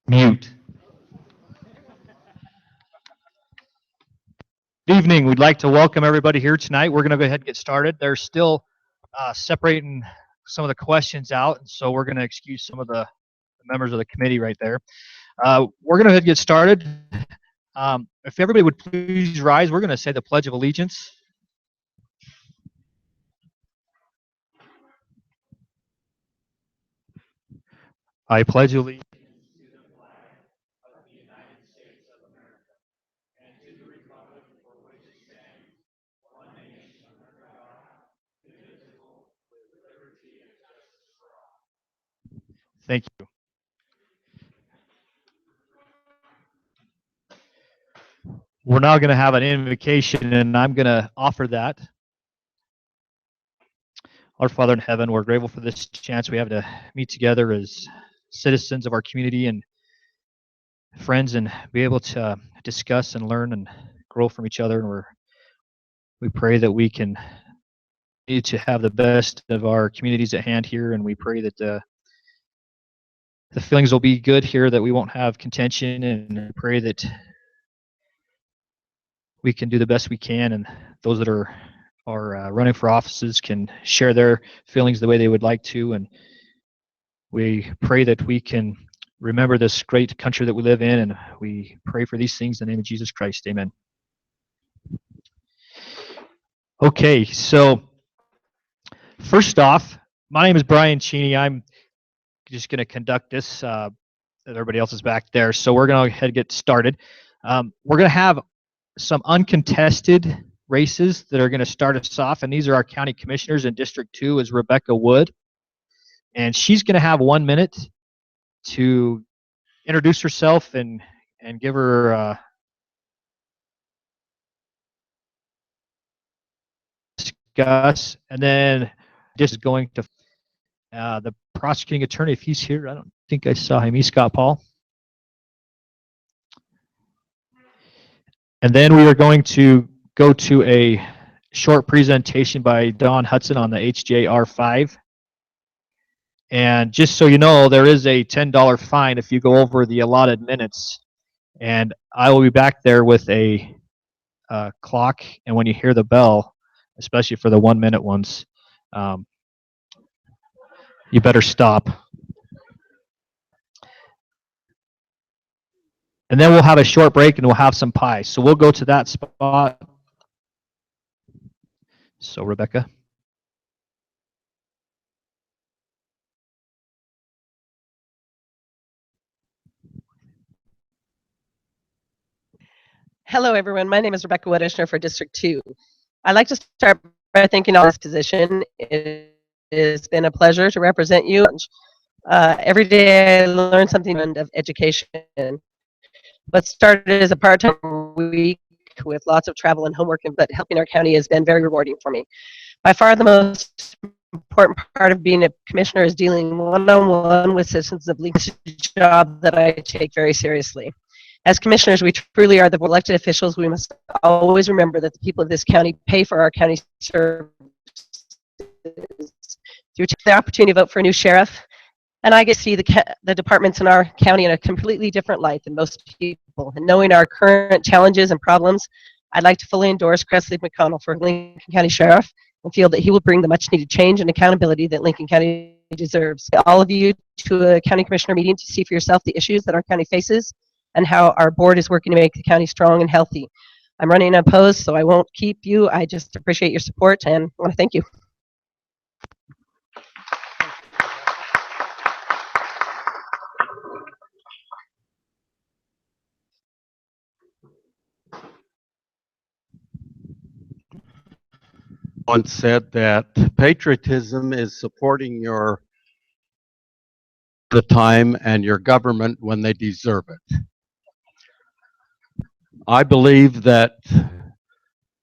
Mute. Good evening. We'd like to welcome everybody here tonight. We're going to go ahead and get started. They're still separating some of the questions out, and so we're going to excuse some of the members of the committee right there. We're going to go ahead and get started. If everybody would please rise, we're going to say the Pledge of Allegiance. I pledge allegiance to the flag of the United States of America and to the republic for which it stands, one nation under God, indivisible, with liberty and justice for all. Thank you. We're now going to have an invocation, and I'm going to offer that. Our Father in heaven, we're grateful for this chance we have to meet together as citizens of our community and friends and be able to discuss and learn and grow from each other. And we pray that we can need to have the best of our communities at hand here, and we pray that the feelings will be good here, that we won't have contention, and pray that we can do the best we can, and those that are running for offices can share their feelings the way they would like to. And we pray that we can remember this great country that we live in, and we pray for these things in the name of Jesus Christ. Amen. Okay, so first off, my name is Brian Cheney. I'm just going to conduct this. Everybody else is back there, so we're going to go ahead and get started. We're going to have some uncontested races that are going to start us off, and these are our county commissioners. In District 2 is Rebecca Wood, and she's going to have 1 minute to introduce herself and give her discuss, and then just going to the prosecuting attorney, if he's here. I don't think I saw him. He's Scott Paul. And then we are going to go to a short presentation by Don Hudson on the HJR5. And just so you know, there is a $10 fine if you go over the allotted minutes. And I will be back there with a clock, and when you hear the bell, especially for the 1 minute ones, you better stop. And then we'll have a short break, and we'll have some pie. So we'll go to that spot. So, Rebecca. Hello, everyone. My name is Rebecca Wood for District 2. I'd like to start by thanking all this position. It has been a pleasure to represent you. Every day I learn something of education. What started as a part-time week with lots of travel and homework, but helping our county has been very rewarding for me. By far the most important part of being a commissioner is dealing one-on-one with citizens of Lincoln, a job that I take very seriously. As commissioners, we truly are the elected officials. We must always remember that the people of this county pay for our county services. You take the opportunity to vote for a new sheriff, and I get to see the departments in our county in a completely different light than most people. And knowing our current challenges and problems, I'd like to fully endorse Cressley McConnell for Lincoln County Sheriff and feel that he will bring the much-needed change and accountability that Lincoln County deserves. All of you to a county commissioner meeting to see for yourself the issues that our county faces and how our board is working to make the county strong and healthy. I'm running unopposed, so I won't keep you. I just appreciate your support and want to thank you. Once said that patriotism is supporting the time and your government when they deserve it. I believe that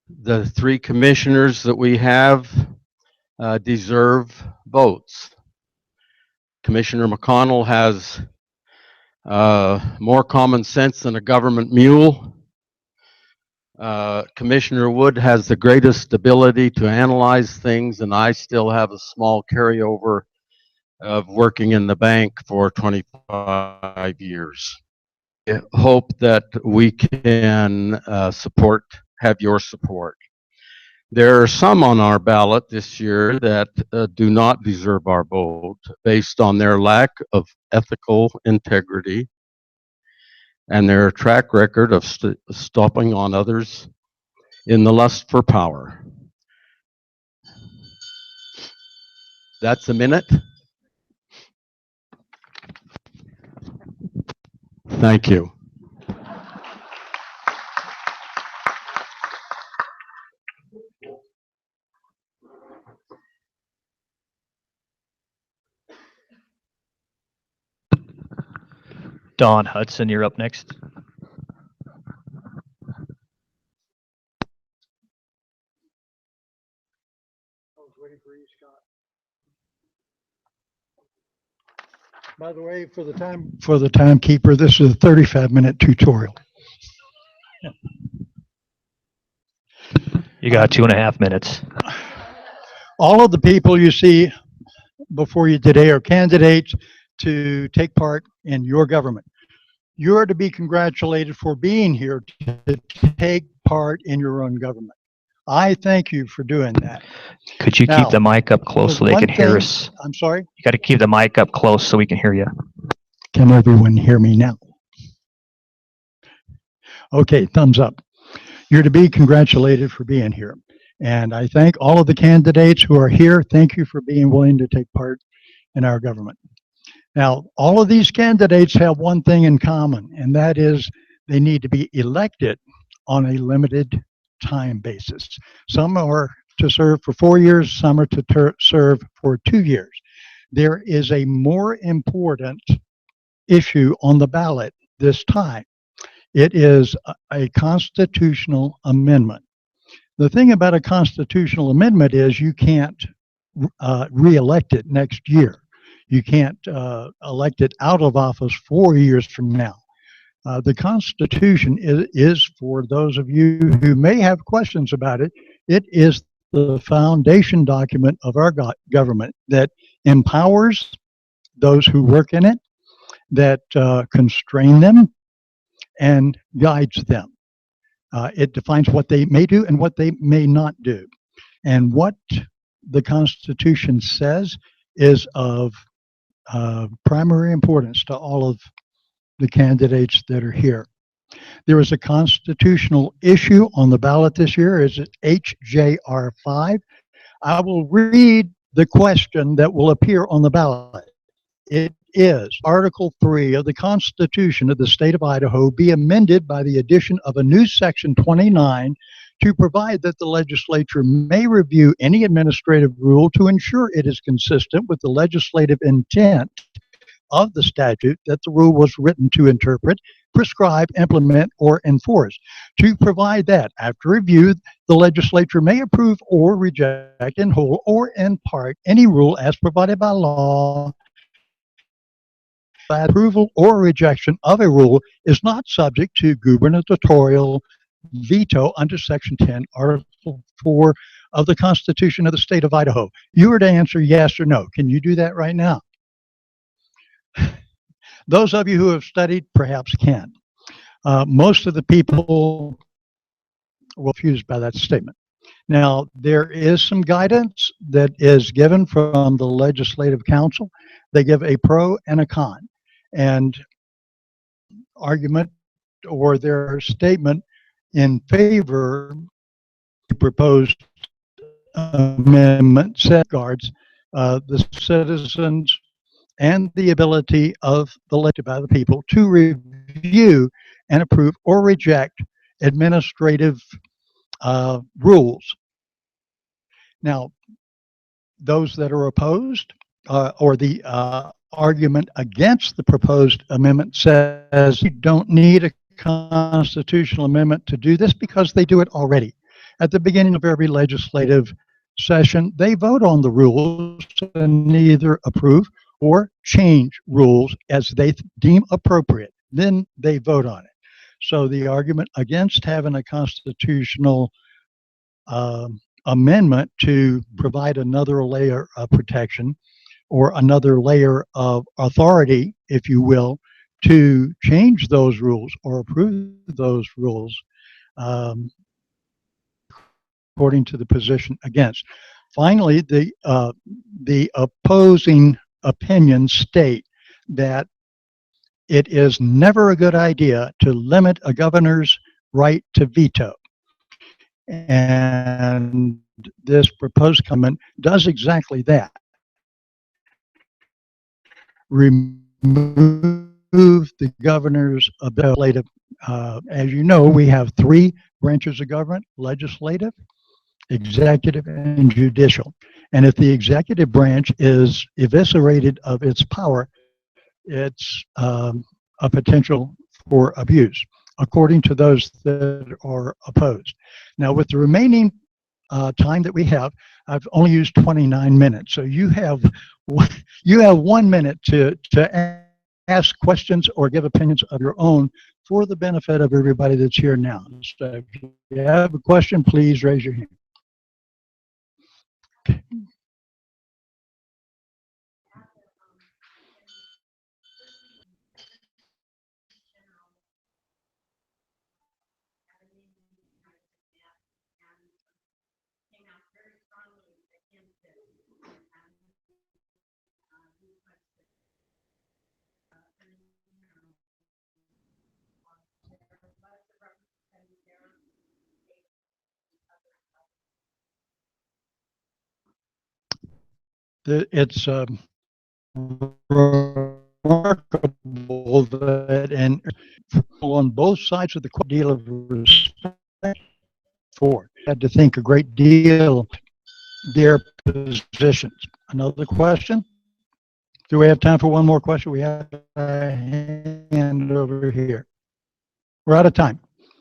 the 3 commissioners that we have deserve votes. Commissioner McConnell has more common sense than a government mule. Commissioner Wood has the greatest ability to analyze things, and I still have a small carryover of working in the bank for 25 years. I hope that we can have your support. There are some on our ballot this year that do not deserve our vote based on their lack of ethical integrity and their track record of stomping on others in the lust for power. That's a minute. Thank you. Don Hudson, you're up next. By the way, for the timekeeper, this is a 35-minute tutorial. You got 2.5 minutes. All of the people you see before you today are candidates to take part in your government. You are to be congratulated for being here to take part in your own government. I thank you for doing that. Could you keep the mic up close so they can hear us? I'm sorry? You got to keep the mic up close so we can hear you. Can everyone hear me now? Okay, thumbs up. You're to be congratulated for being here. And I thank all of the candidates who are here. Thank you for being willing to take part in our government. Now, all of these candidates have one thing in common, and that is they need to be elected on a limited time basis. Some are to serve for 4 years, some are to serve for 2 years. There is a more important issue on the ballot this time. It is a constitutional amendment. The thing about a constitutional amendment is you can't re-elect it next year. You can't elect it out of office 4 years from now. The Constitution is, for those of you who may have questions about it, it is the foundation document of our government that empowers those who work in it, that constrain them, and guides them. It defines what they may do and what they may not do. And what the Constitution says is of primary importance to all of the candidates that are here. There is a constitutional issue on the ballot this year. Is it HJR 5? I will read the question that will appear on the ballot. It is Article 3 of the Constitution of the State of Idaho be amended by the addition of a new Section 29 to provide that the legislature may review any administrative rule to ensure it is consistent with the legislative intent of the statute that the rule was written to interpret, prescribe, implement, or enforce. To provide that, after review, the legislature may approve or reject in whole or in part any rule as provided by law. Approval or rejection of a rule is not subject to gubernatorial veto under Section 10, Article 4 of the Constitution of the State of Idaho. You are to answer yes or no. Can you do that right now? Those of you who have studied perhaps can. Most of the people were confused by that statement. Now, there is some guidance that is given from the Legislative Council. They give a pro and a con. And argument or their statement in favor of the proposed amendment safeguards the citizens and the ability of the elected by the people to review and approve or reject administrative rules. Now, those that are opposed or the argument against the proposed amendment says you don't need a constitutional amendment to do this because they do it already. At the beginning of every legislative session, they vote on the rules and either approve or change rules as they deem appropriate. Then they vote on it. So the argument against having a constitutional amendment to provide another layer of protection or another layer of authority, if you will, to change those rules or approve those rules um, according to the position against. Finally, the opposing opinions state that it is never a good idea to limit a governor's right to veto. And this proposed amendment does exactly that. Remove the governor's ability to, as you know, we have three branches of government: legislative, executive, and judicial. And if the executive branch is eviscerated of its power, it's a potential for abuse, according to those that are opposed. Now, with the remaining time that we have, I've only used 29 minutes. So you have 1 minute to ask questions or give opinions of your own for the benefit of everybody that's here now. So if you have a question, please raise your hand. It's remarkable that and on both sides of the deal of respect for had to think a great deal their positions. Another question? Do we have time for one more question? We have a hand over here. We're out of time.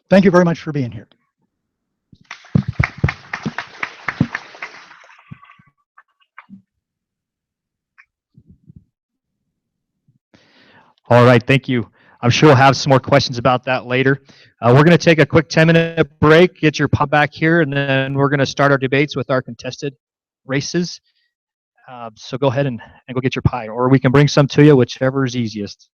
Thank you very much for being here. All right, thank you. I'm sure we'll have some more questions about that later. We're going to take a quick 10-minute break, get your pop back here, and then we're going to start our debates with our contested races. So go ahead and go get your pie, or we can bring some to you, whichever is easiest.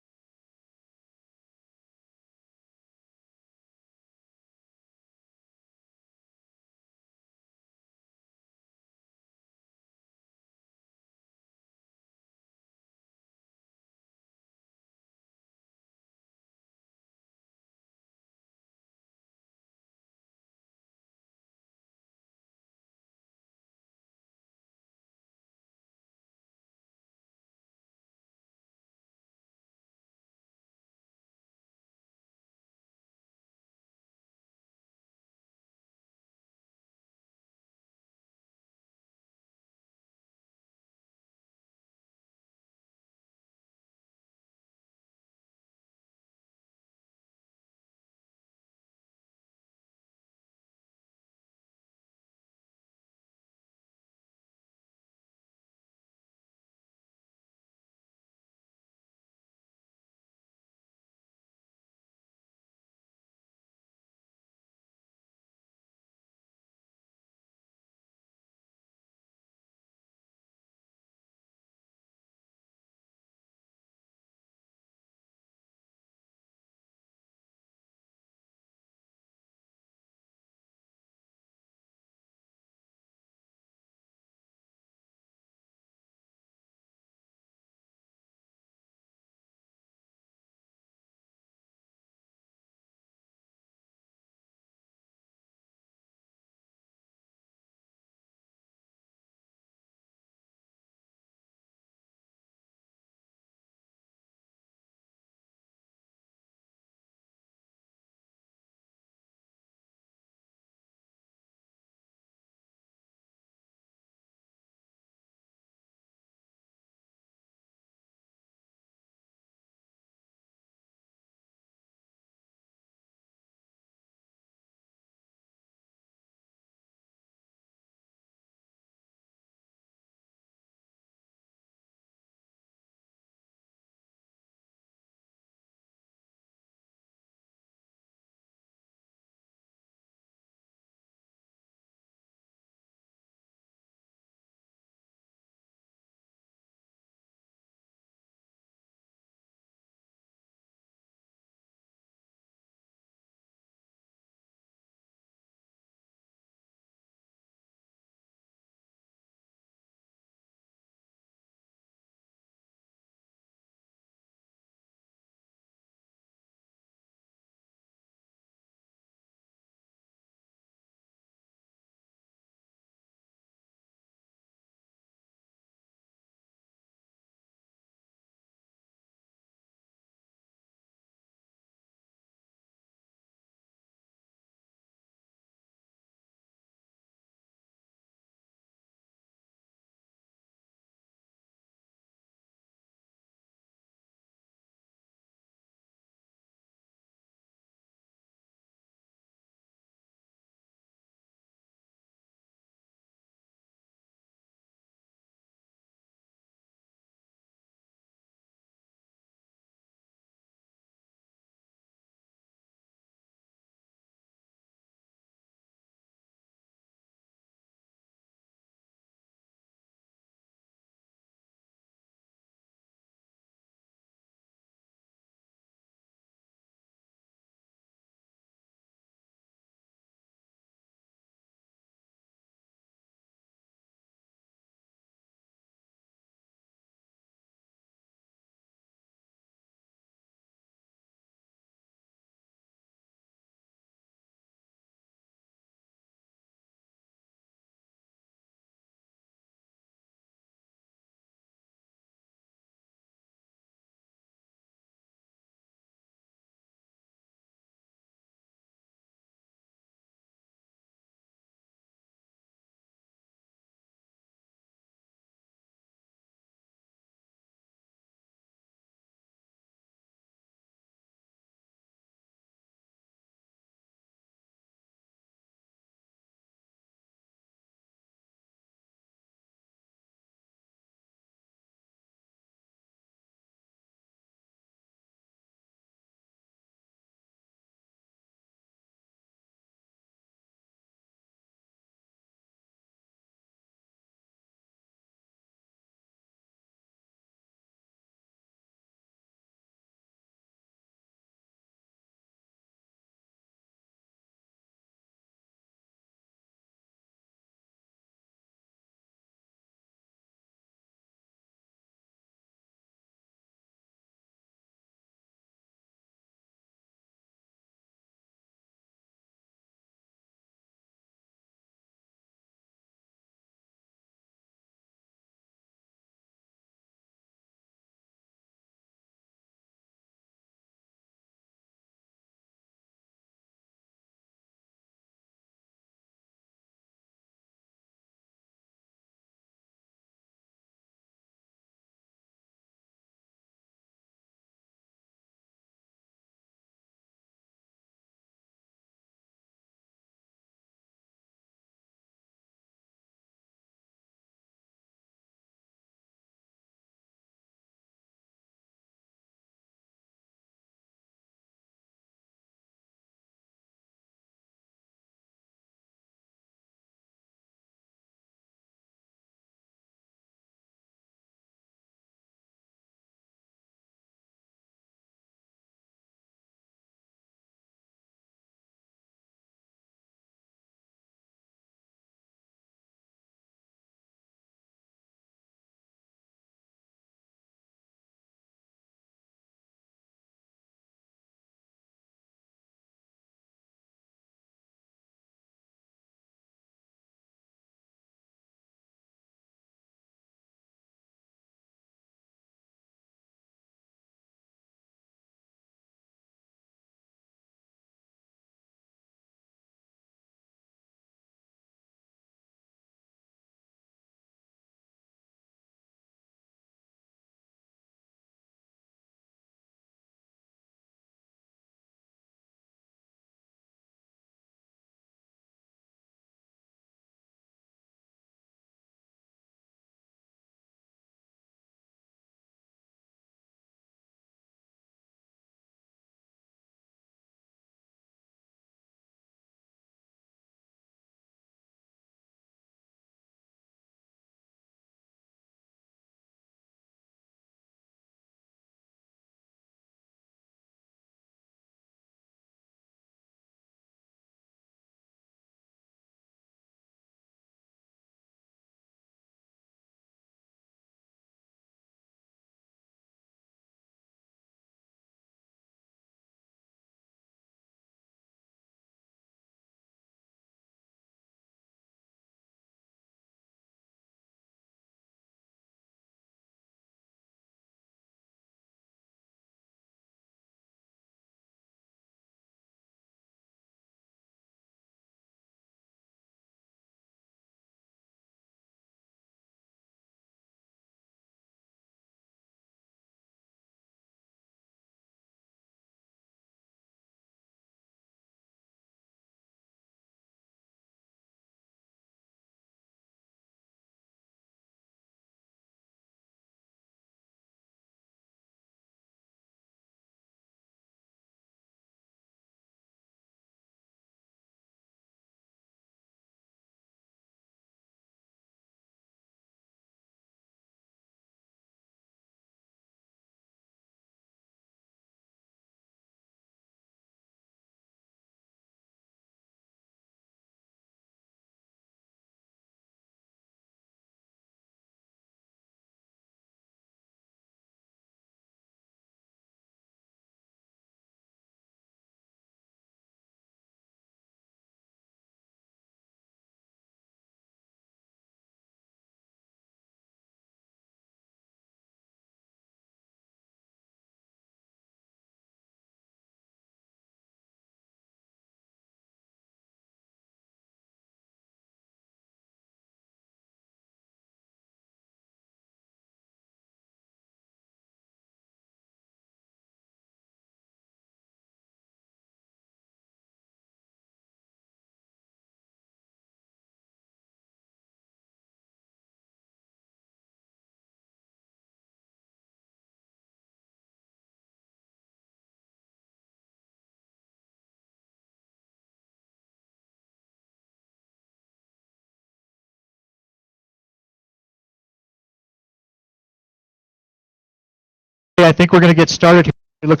I think we're going to get started here. We look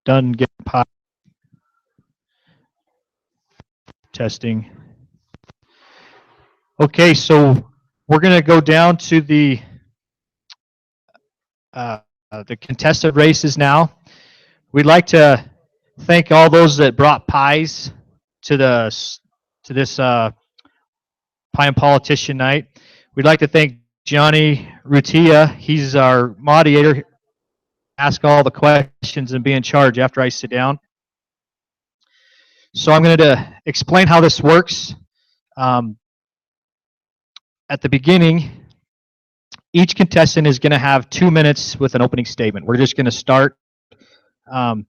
done getting pie testing. Okay, so we're going to go down to the contested races now. We'd like to thank all those that brought pies to this Pie and Politician Night. We'd like to thank Johnny Rutia. He's our moderator. Ask all the questions and be in charge after I sit down. So I'm going to explain how this works. At the beginning, each contestant is going to have 2 minutes with an opening statement. We're just going to start. The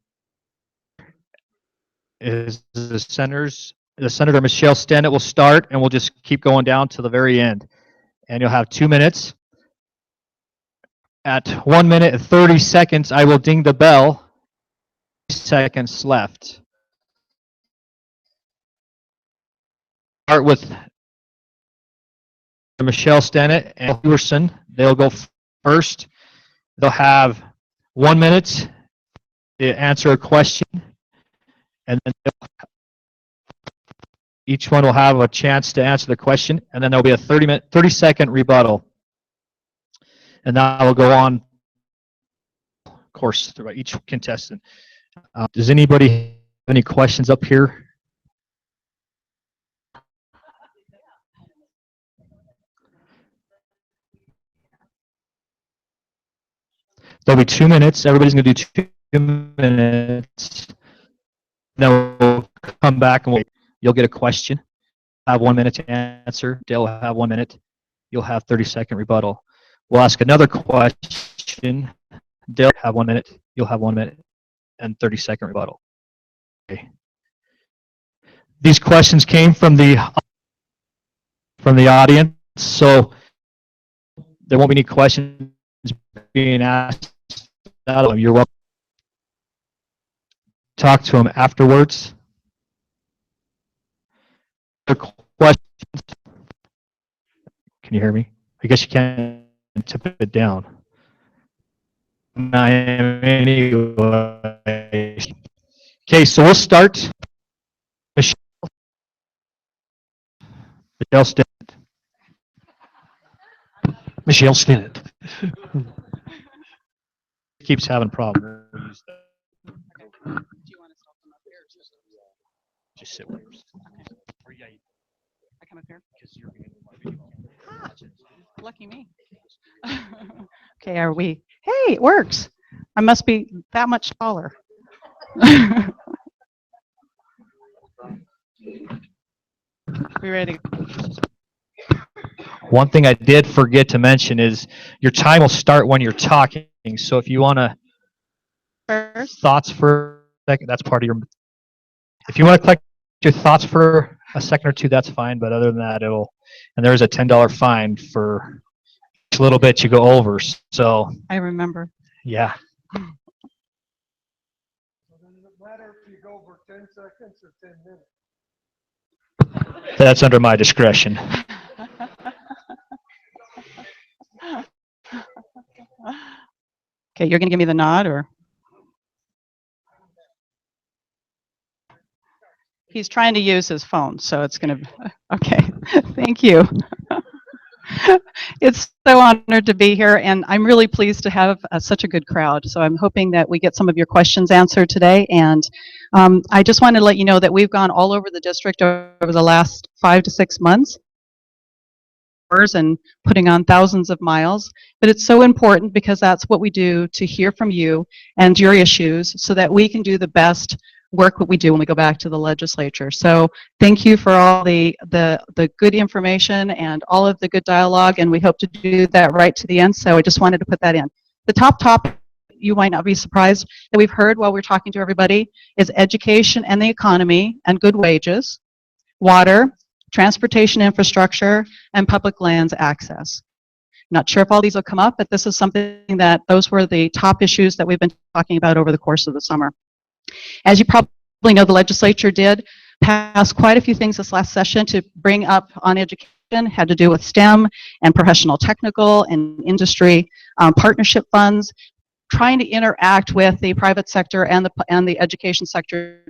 Senator Michelle Stennett will start, and we'll just keep going down to the very end. And you'll have 2 minutes. At 1 minute and 30 seconds, I will ding the bell. Seconds left. Start with Michelle Stennett and Hewerson. They'll go first. They'll have 1 minute to answer a question, and then each one will have a chance to answer the question, and then there'll be a 30-second rebuttal. And that will go on, of course, throughout each contestant. Does anybody have any questions up here? There'll be 2 minutes. Everybody's going to do 2 minutes. Then we'll come back and you'll get a question. Have 1 minute to answer. Dale will have 1 minute. You'll have 30-second rebuttal. We'll ask another question. Dale will have 1 minute. You'll have 1 minute and 30-second rebuttal. Okay. These questions came from the audience, so there won't be any questions being asked. You're welcome to talk to them afterwards. Questions? Can you hear me? I guess you can tip it down. Anyway. Okay, so we'll start. Michelle Stennett. Michelle Stennett. Keeps having problems. Do you want to stop them up here? Just sit where you're sitting. I come up here? Because you're being video. Lucky me. Okay, are we? Hey, it works. I must be that much taller. We ready? One thing I did forget to mention is your time will start when you're talking. So if you want to thoughts for a second, that's part of your. If you want to collect your thoughts for a second or two, that's fine. But other than that, it'll. And there's a $10 fine for each little bit you go over. So I remember. Yeah. So does it matter if you go for 10 seconds or 10 minutes? That's under my discretion. Okay, you're going to give me the nod, or? He's trying to use his phone, so it's going to, okay, thank you. It's so honored to be here, and I'm really pleased to have such a good crowd. So I'm hoping that we get some of your questions answered today. And I just wanted to let you know that we've gone all over the district over the last 5 to 6 months and putting on thousands of miles. But it's so important because that's what we do, to hear from you and your issues so that we can do the best work what we do when we go back to the legislature. So thank you for all the good information and all of the good dialogue, and we hope to do that right to the end. So I just wanted to put that in. The top topic, you might not be surprised, that we've heard while we're talking to everybody is education and the economy and good wages, water, transportation infrastructure, and public lands access. Not sure if all these will come up, but this is something that those were the top issues that we've been talking about over the course of the summer. As you probably know, the legislature did pass quite a few things this last session to bring up on education had to do with STEM and professional technical and industry partnership funds, trying to interact with the private sector and the education sector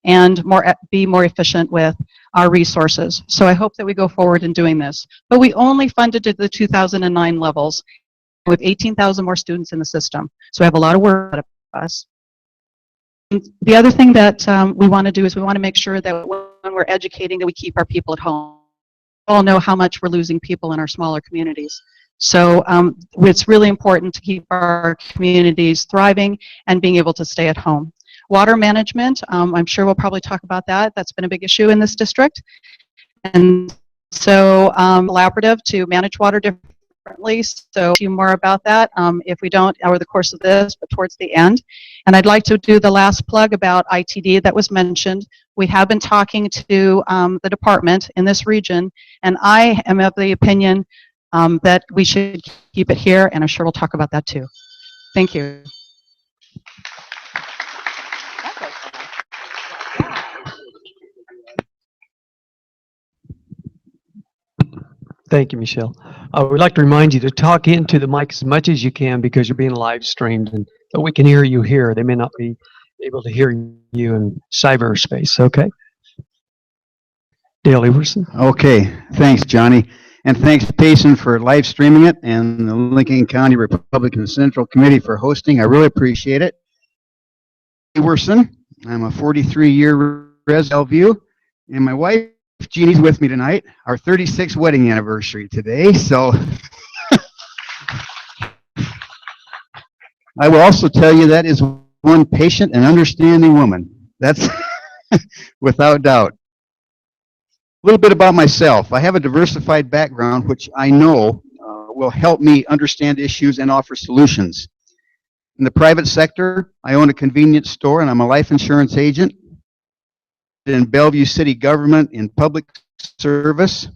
and be more efficient with our resources. So I hope that we go forward in doing this. But we only funded to the 2009 levels with 18,000 more students in the system. So we have a lot of work ahead of us. The other thing that we want to do is we want to make sure that when we're educating that we keep our people at home. We all know how much we're losing people in our smaller communities. So it's really important to keep our communities thriving and being able to stay at home. Water management, I'm sure we'll probably talk about that. That's been a big issue in this district. And so collaborative to manage water differently. So more about that if we don't over the course of this, but towards the end. And I'd like to do the last plug about ITD that was mentioned. We have been talking to the department in this region, and I am of the opinion that we should keep it here, and I'm sure we'll talk about that too. Thank you. Thank you, Michelle. We'd like to remind you to talk into the mic as much as you can because you're being live streamed, and so we can hear you here. They may not be able to hear you in cyberspace. Okay. Dale Everson. Okay, thanks, Johnny. And thanks, Payson, for live streaming it, and the Lincoln County Republican Central Committee for hosting. I really appreciate it. Everson, I'm a 43-year resident, Bellevue, and my wife, Jeannie's with me tonight. Our 36th wedding anniversary today, so I will also tell you that is one patient and understanding woman. That's without doubt. A little bit about myself. I have a diversified background, which I know will help me understand issues and offer solutions. In the private sector, I own a convenience store and I'm a life insurance agent. In Bellevue City government in public service.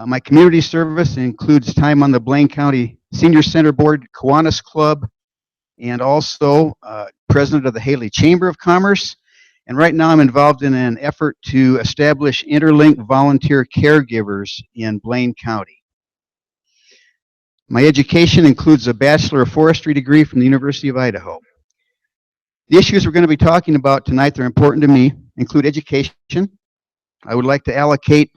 My community service includes time on the Blaine County Senior Center Board, Kiwanis Club, and also president of the Haley Chamber of Commerce. And right now I'm involved in an effort to establish interlinked volunteer caregivers in Blaine County. My education includes a Bachelor of Forestry degree from the University of Idaho. The issues we're going to be talking about tonight that are important to me include education. I would like to allocate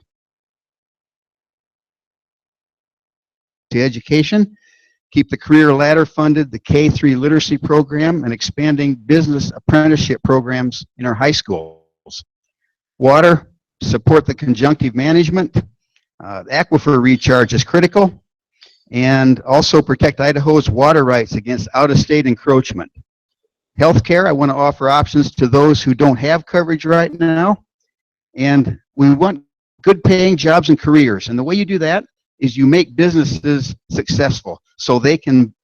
to education, keep the career ladder funded, the K-3 literacy program, and expanding business apprenticeship programs in our high schools. Water, support the conjunctive management. Aquifer recharge is critical, and also protect Idaho's water rights against out-of-state encroachment. Healthcare, I want to offer options to those who don't have coverage right now. And we want good paying jobs and careers. And the way you do that is you make businesses successful so they can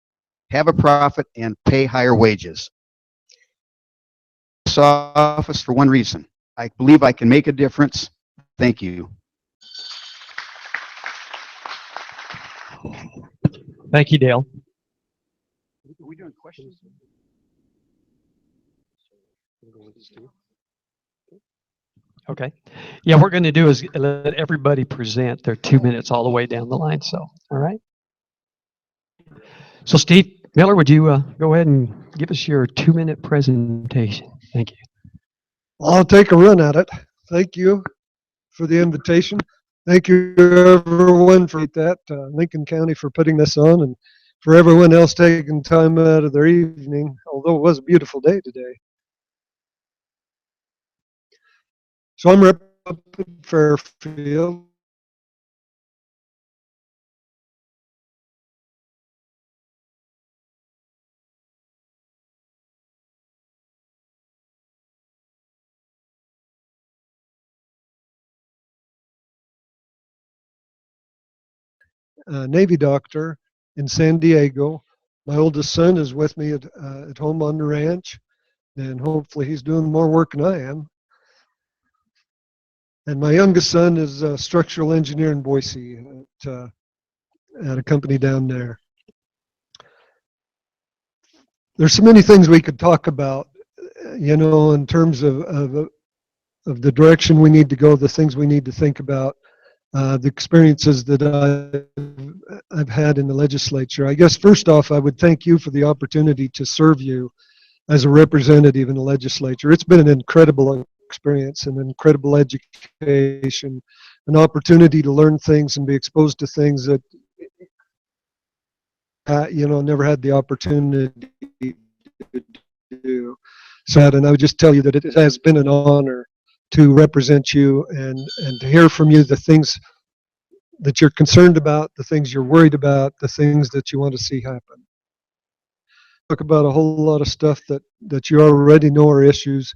have a profit and pay higher wages. This office for one reason. I believe I can make a difference. Thank you. Thank you, Dale. Are we doing questions? Okay. Yeah, what we're going to do is let everybody present their 2 minutes all the way down the line. So, all right. So, Steve Miller, would you go ahead and give us your 2-minute presentation? Thank you. I'll take a run at it. Thank you for the invitation. Thank you, everyone, for that. Lincoln County for putting this on, and for everyone else taking time out of their evening, although it was a beautiful day today. So I'm up in Fairfield. Navy doctor in San Diego. My oldest son is with me at home on the ranch, and hopefully he's doing more work than I am. And my youngest son is a structural engineer in Boise at a company down there. There's so many things we could talk about, you know, in terms of the direction we need to go, the things we need to think about. the experiences that I've had in the legislature. I guess first off, I would thank you for the opportunity to serve you as a representative in the legislature. It's been an incredible experience, an incredible education, an opportunity to learn things and be exposed to things that never had the opportunity to do. So, and I would just tell you that it has been an honor to represent you and to hear from you the things that you're concerned about, the things you're worried about, the things that you want to see happen. Talk about a whole lot of stuff that you already know are issues.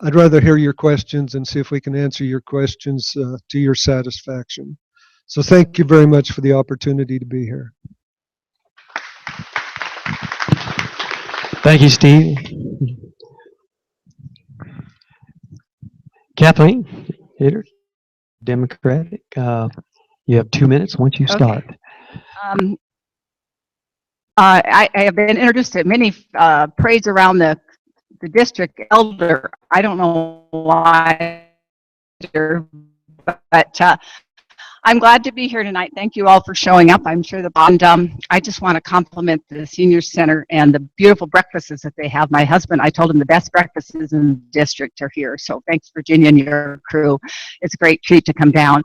I'd rather hear your questions and see if we can answer your questions to your satisfaction. So thank you very much for the opportunity to be here. Thank you, Steve. Kathleen, Hitter, Democratic. You have 2 minutes once you start. I have been introduced to many parades around the district elder. I don't know why, but I'm glad to be here tonight. Thank you all for showing up. I'm sure I just want to compliment the senior center and the beautiful breakfasts that they have. My husband, I told him the best breakfasts in the district are here. So thanks, Virginia and your crew. It's a great treat to come down.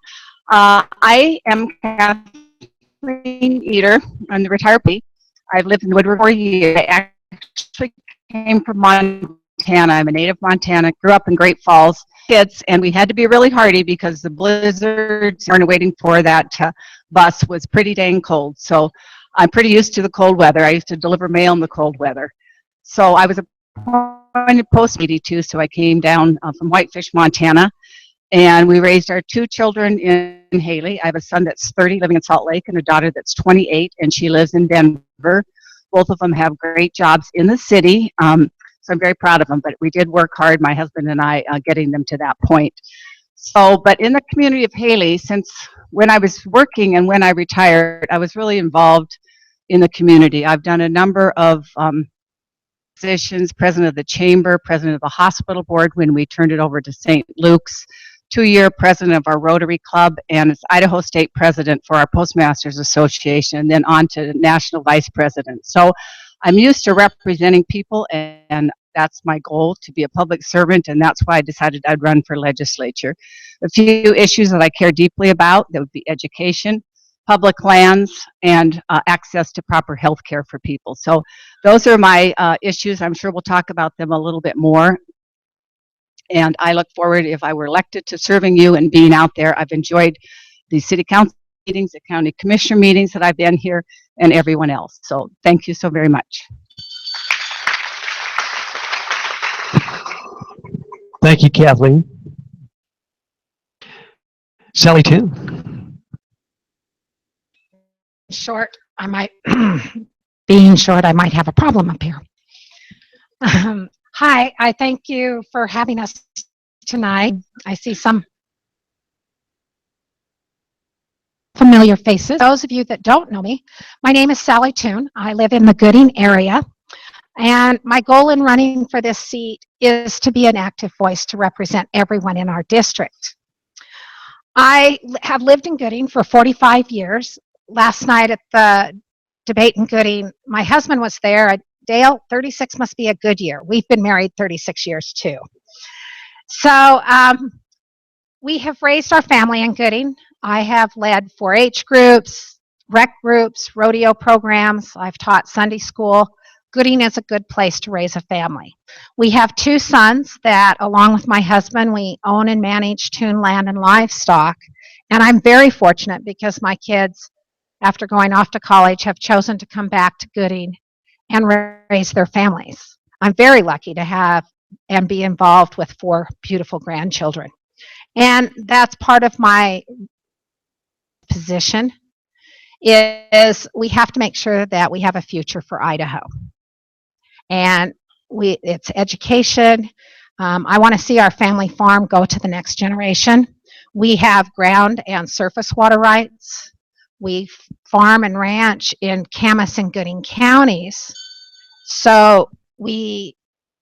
I am Kathleen Eater. I'm the retired police. I've lived in Woodward for years. I actually came from Montana. I'm a native Montana, grew up in Great Falls. Kids, and we had to be really hardy because the blizzards weren't waiting for that bus was pretty dang cold. So I'm pretty used to the cold weather. I used to deliver mail in the cold weather. So I was appointed post-82, so I came down from Whitefish, Montana, and we raised our 2 children in Haley. I have a son that's 30 living in Salt Lake and a daughter that's 28, and she lives in Denver. Both of them have great jobs in the city. So I'm very proud of them, but we did work hard, my husband and I, getting them to that point. So, but in the community of Haley, since when I was working and when I retired, I was really involved in the community. I've done a number of positions, president of the chamber, president of the hospital board when we turned it over to St. Luke's, 2-year president of our Rotary Club, and it's Idaho State president for our Postmasters Association, and then on to national vice president. So I'm used to representing people, and that's my goal, to be a public servant, and that's why I decided I'd run for legislature. A few issues that I care deeply about, that would be education, public lands, and access to proper health care for people. So those are my issues. I'm sure we'll talk about them a little bit more. And I look forward, if I were elected, to serving you and being out there. I've enjoyed the city council meetings, the county commissioner meetings that I've been here, and everyone else. So thank you so very much. Thank you, Kathleen. Sally Toon. Short, I might, being short, I might have a problem up here. Hi, I thank you for having us tonight. I see some familiar faces. Those of you that don't know me, my name is Sally Toon. I live in the Gooding area, and my goal in running for this seat is to be an active voice to represent everyone in our district. I have lived in Gooding for 45 years. Last night at the debate in Gooding, my husband was there. Dale, 36 must be a good year. We've been married 36 years too. So we have raised our family in Gooding. I have led 4-H groups, rec groups, rodeo programs. I've taught Sunday school. Gooding is a good place to raise a family. We have 2 sons that, along with my husband, we own and manage Toon Land and Livestock. And I'm very fortunate because my kids, after going off to college, have chosen to come back to Gooding and raise their families. I'm very lucky to have and be involved with 4 beautiful grandchildren. And that's part of my position, is we have to make sure that we have a future for Idaho. And it's education. I want to see our family farm go to the next generation. We have ground and surface water rights. We farm and ranch in Camas and Gooding counties. So we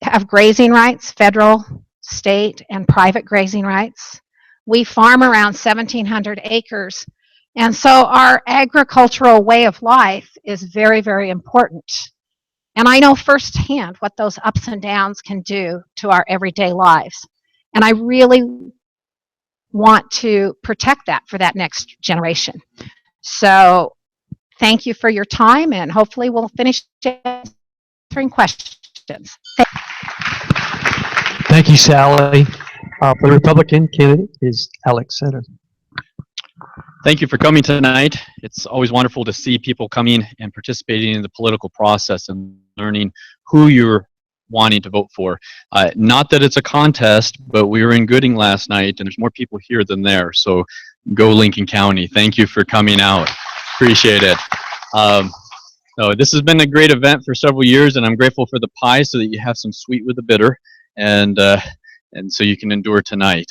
have grazing rights, federal, state, and private grazing rights. We farm around 1,700 acres. And so our agricultural way of life is very, very important. And I know firsthand what those ups and downs can do to our everyday lives. And I really want to protect that for that next generation. So thank you for your time, and hopefully we'll finish answering questions. Thank you, Sally. For the Republican candidate is Alex Sutter. Thank you for coming tonight. It's always wonderful to see people coming and participating in the political process and learning who you're wanting to vote for. Not that it's a contest, but we were in Gooding last night and there's more people here than there. So go Lincoln County. Thank you for coming out. Appreciate it. So this has been a great event for several years, and I'm grateful for the pie so that you have some sweet with the bitter, and so you can endure tonight.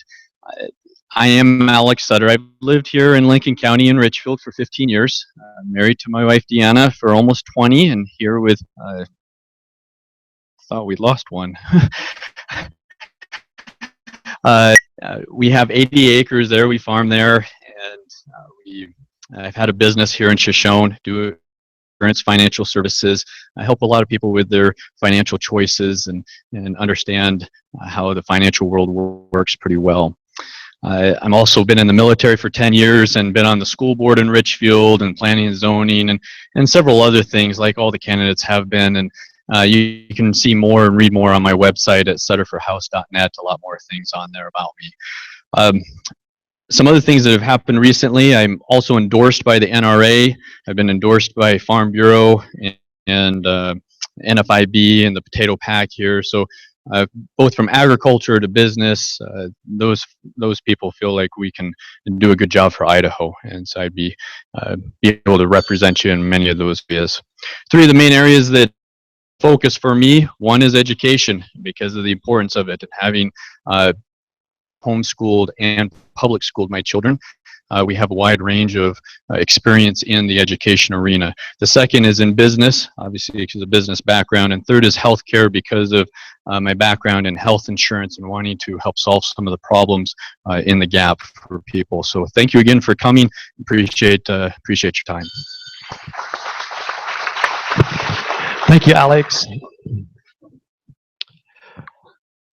I am Alex Sutter. I've lived here in Lincoln County in Richfield for 15 years. I'm married to my wife Deanna for almost 20, and here with thought we'd lost one. We have 80 acres there. We farm there, and I've had a business here in Shoshone, do insurance, financial services. I help a lot of people with their financial choices and understand how the financial world works pretty well. I'm also been in the military for 10 years and been on the school board in Richfield and planning and zoning and several other things like all the candidates have been. And you can see more and read more on my website at sutterforhouse.net, a lot more things on there about me. Some other things that have happened recently, I'm also endorsed by the NRA. I've been endorsed by Farm Bureau and NFIB and the potato pack here. So both from agriculture to business, those people feel like we can do a good job for Idaho, and so I'd be able to represent you in many of those areas. Three of the main areas that focus for me, one is education because of the importance of it and having homeschooled and public schooled my children. We have a wide range of experience in the education arena. The second is in business, obviously because of business background, and third is healthcare because of my background in health insurance and wanting to help solve some of the problems in the gap for people. So thank you again for coming. Appreciate your time. Thank you, Alex.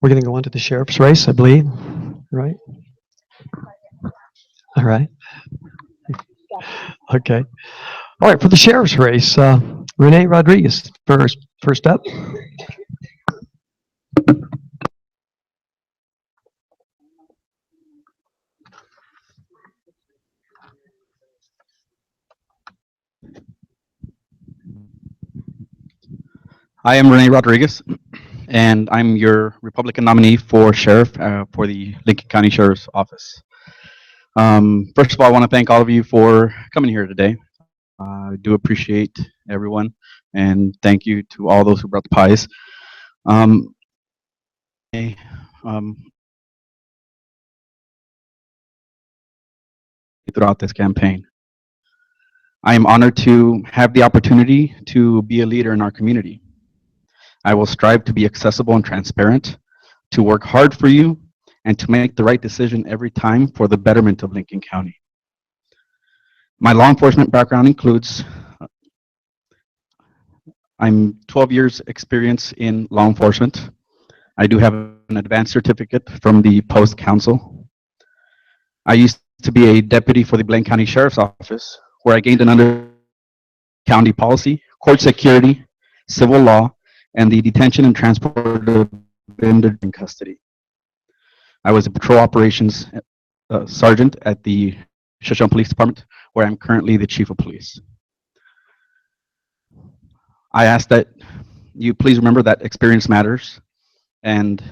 We're going to go on to the sheriff's race, I believe, right? All right. Okay. All right, for the sheriff's race, Renee Rodriguez first up. I am Renee Rodriguez, and I'm your Republican nominee for sheriff for the Lincoln County Sheriff's Office. First of all, I want to thank all of you for coming here today. I do appreciate everyone, and thank you to all those who brought the pies. Throughout this campaign, I am honored to have the opportunity to be a leader in our community. I will strive to be accessible and transparent, to work hard for you, and to make the right decision every time for the betterment of Lincoln County. My law enforcement background includes, I'm 12 years experience in law enforcement. I do have an advanced certificate from the Post Council. I used to be a deputy for the Blaine County Sheriff's Office, where I gained an understanding of county policy, court security, civil law, and the detention and transport of offenders in custody. I was a patrol operations sergeant at the Shoshone Police Department, where I'm currently the chief of police. I ask that you please remember that experience matters, and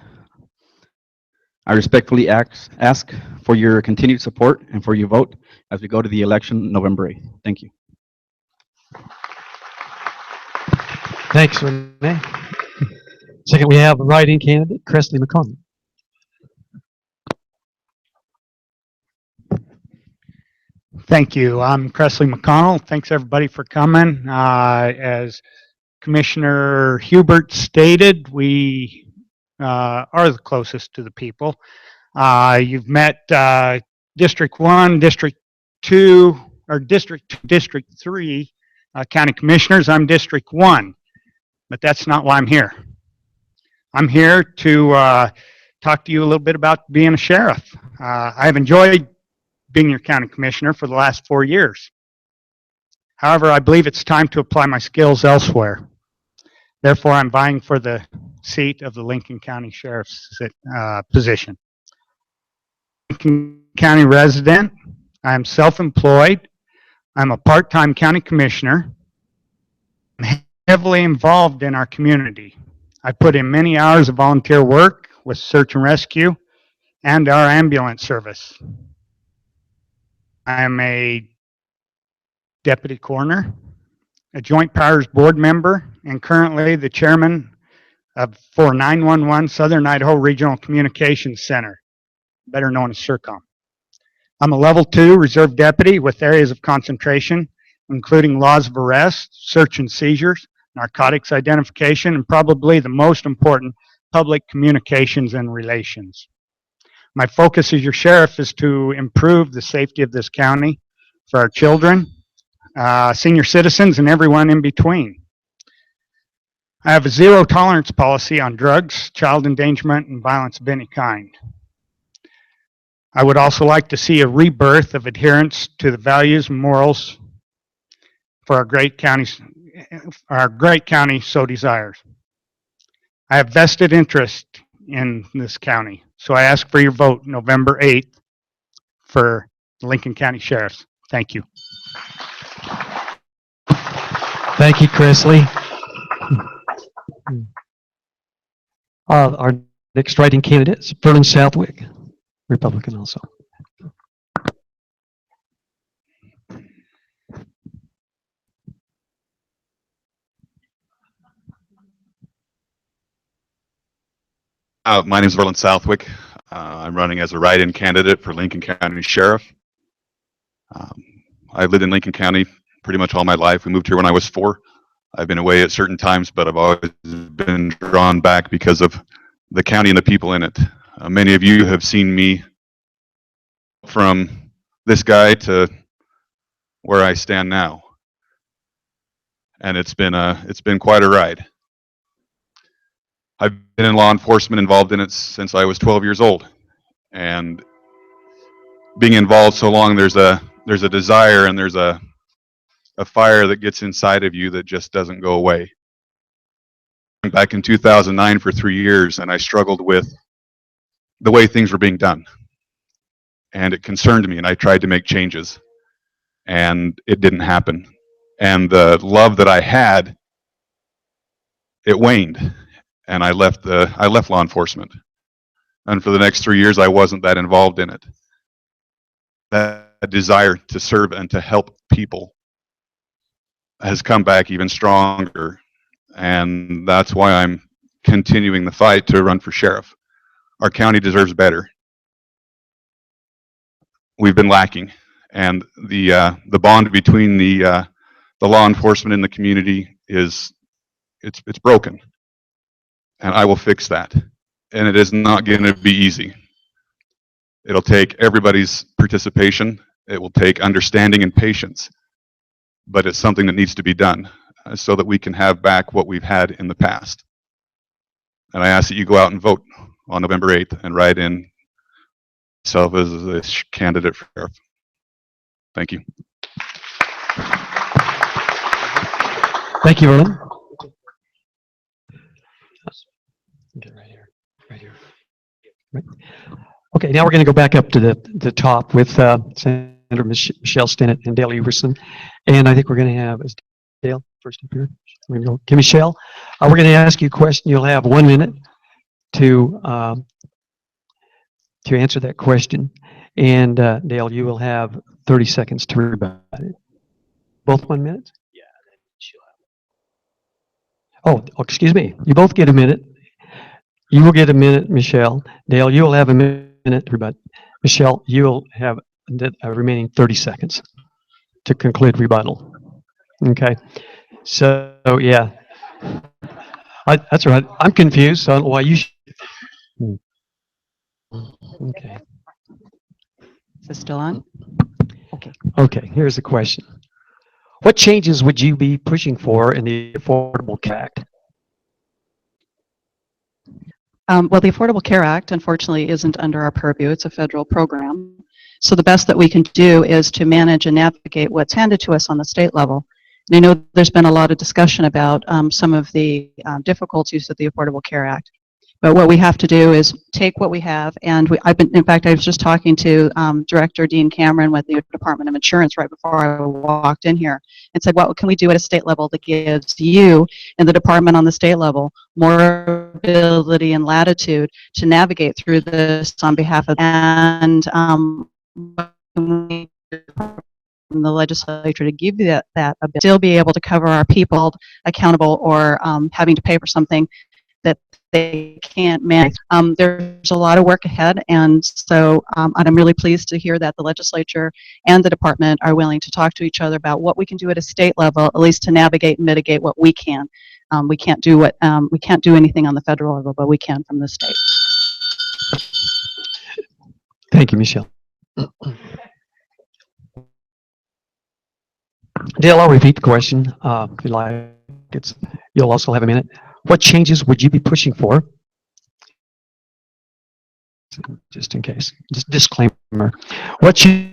I respectfully ask for your continued support and for your vote as we go to the election November 8th. Thank you. Thanks, Renee. Second, we have a write-in candidate, Cresley McConnell. Thank you. I'm Cresley McConnell. Thanks everybody for coming. As Commissioner Hubert stated, we are the closest to the people. You've met District 1, District 2, or District 3 county commissioners. I'm District 1, but that's not why I'm here. I'm here to talk to you a little bit about being a sheriff. I've enjoyed being your county commissioner for the last 4 years. However, I believe it's time to apply my skills elsewhere. Therefore, I'm vying for the seat of the Lincoln County Sheriff's position. Lincoln County resident. I'm self-employed. I'm a part-time county commissioner. I'm heavily involved in our community. I put in many hours of volunteer work with search and rescue and our ambulance service. I am a deputy coroner, a Joint Powers Board member, and currently the chairman for 911 Southern Idaho Regional Communications Center, better known as SERCOM. I'm a level 2 reserve deputy with areas of concentration, including laws of arrest, search and seizures, narcotics identification, and probably the most important, public communications and relations. My focus as your sheriff is to improve the safety of this county for our children, senior citizens, and everyone in between. I have a zero tolerance policy on drugs, child endangerment, and violence of any kind. I would also like to see a rebirth of adherence to the values and morals for our great county so desires. I have vested interest in this county, so I ask for your vote November 8th for Lincoln County Sheriffs. Thank you. Thank you, Cresley. Our next writing candidate is Vernon Southwick, Republican also. My name is Vernon Southwick. I'm running as a write-in candidate for Lincoln County Sheriff. I've lived in Lincoln County pretty much all my life. We moved here when I was 4. I've been away at certain times, but I've always been drawn back because of the county and the people in it. Many of you have seen me from this guy to where I stand now, and it's been quite a ride. I've been in law enforcement, involved in it since I was 12 years old, and being involved so long, there's a desire and there's a fire that gets inside of you that just doesn't go away. Back in 2009 for 3 years, and I struggled with the way things were being done, and it concerned me, and I tried to make changes, and it didn't happen. And the love that I had, it waned, and I left law enforcement. And for the next 3 years, I wasn't that involved in it. That desire to serve and to help people has come back even stronger, and that's why I'm continuing the fight to run for sheriff. Our county deserves better. We've been lacking, and the bond between the law enforcement and the community it's broken, and I will fix that. And it is not going to be easy. It'll take everybody's participation. It will take understanding and patience. But it's something that needs to be done so that we can have back what we've had in the past. And I ask that you go out and vote on November 8th and write in myself as a candidate for sheriff. Thank you. Thank you, Vernon. Okay, right here. Right. Okay, now we're going to go back up to the top with Senator Michelle Stinnett and Dale Everson. And I think we're going to have, is Dale first up here? We're going to go, okay, Michelle, we're going to ask you a question. You'll have 1 minute to answer that question. And Dale, you will have 30 seconds to rebut it. Both 1 minute? Yeah, then she'll have. Oh, excuse me. You both get a minute. You will get a minute, Michelle. Dale, you will have a minute to rebut. Michelle, you will have the remaining 30 seconds to conclude rebuttal. Okay. So, yeah. That's all right. I'm confused. So I don't know why you should. Okay. Is this still on? Okay. Okay, here's the question. What changes would you be pushing for in the Affordable Care Act? Well, the Affordable Care Act, unfortunately, isn't under our purview. It's a federal program. So the best that we can do is to manage and navigate what's handed to us on the state level. And I know there's been a lot of discussion about some of the difficulties of the Affordable Care Act. But what we have to do is take what we have, and in fact, I was just talking to Director Dean Cameron with the Department of Insurance right before I walked in here, and said, what can we do at a state level that gives you and the department on the state level more ability and latitude to navigate through this on behalf of, and what can we do from the legislature to give you that ability, still be able to cover our people accountable or having to pay for something that they can't manage. There's a lot of work ahead, and so and I'm really pleased to hear that the legislature and the department are willing to talk to each other about what we can do at a state level, at least to navigate and mitigate what we can. We can't do anything on the federal level, but we can from the state. Thank you, Michelle. Dale, I'll repeat the question. If you like, you'll also have a minute. What changes would you be pushing for? Just in case, just disclaimer. What you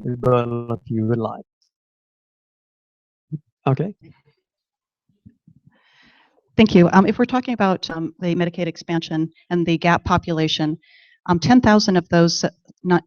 if you would like. Okay. Thank you. If we're talking about the Medicaid expansion and the gap population, 10,000 of those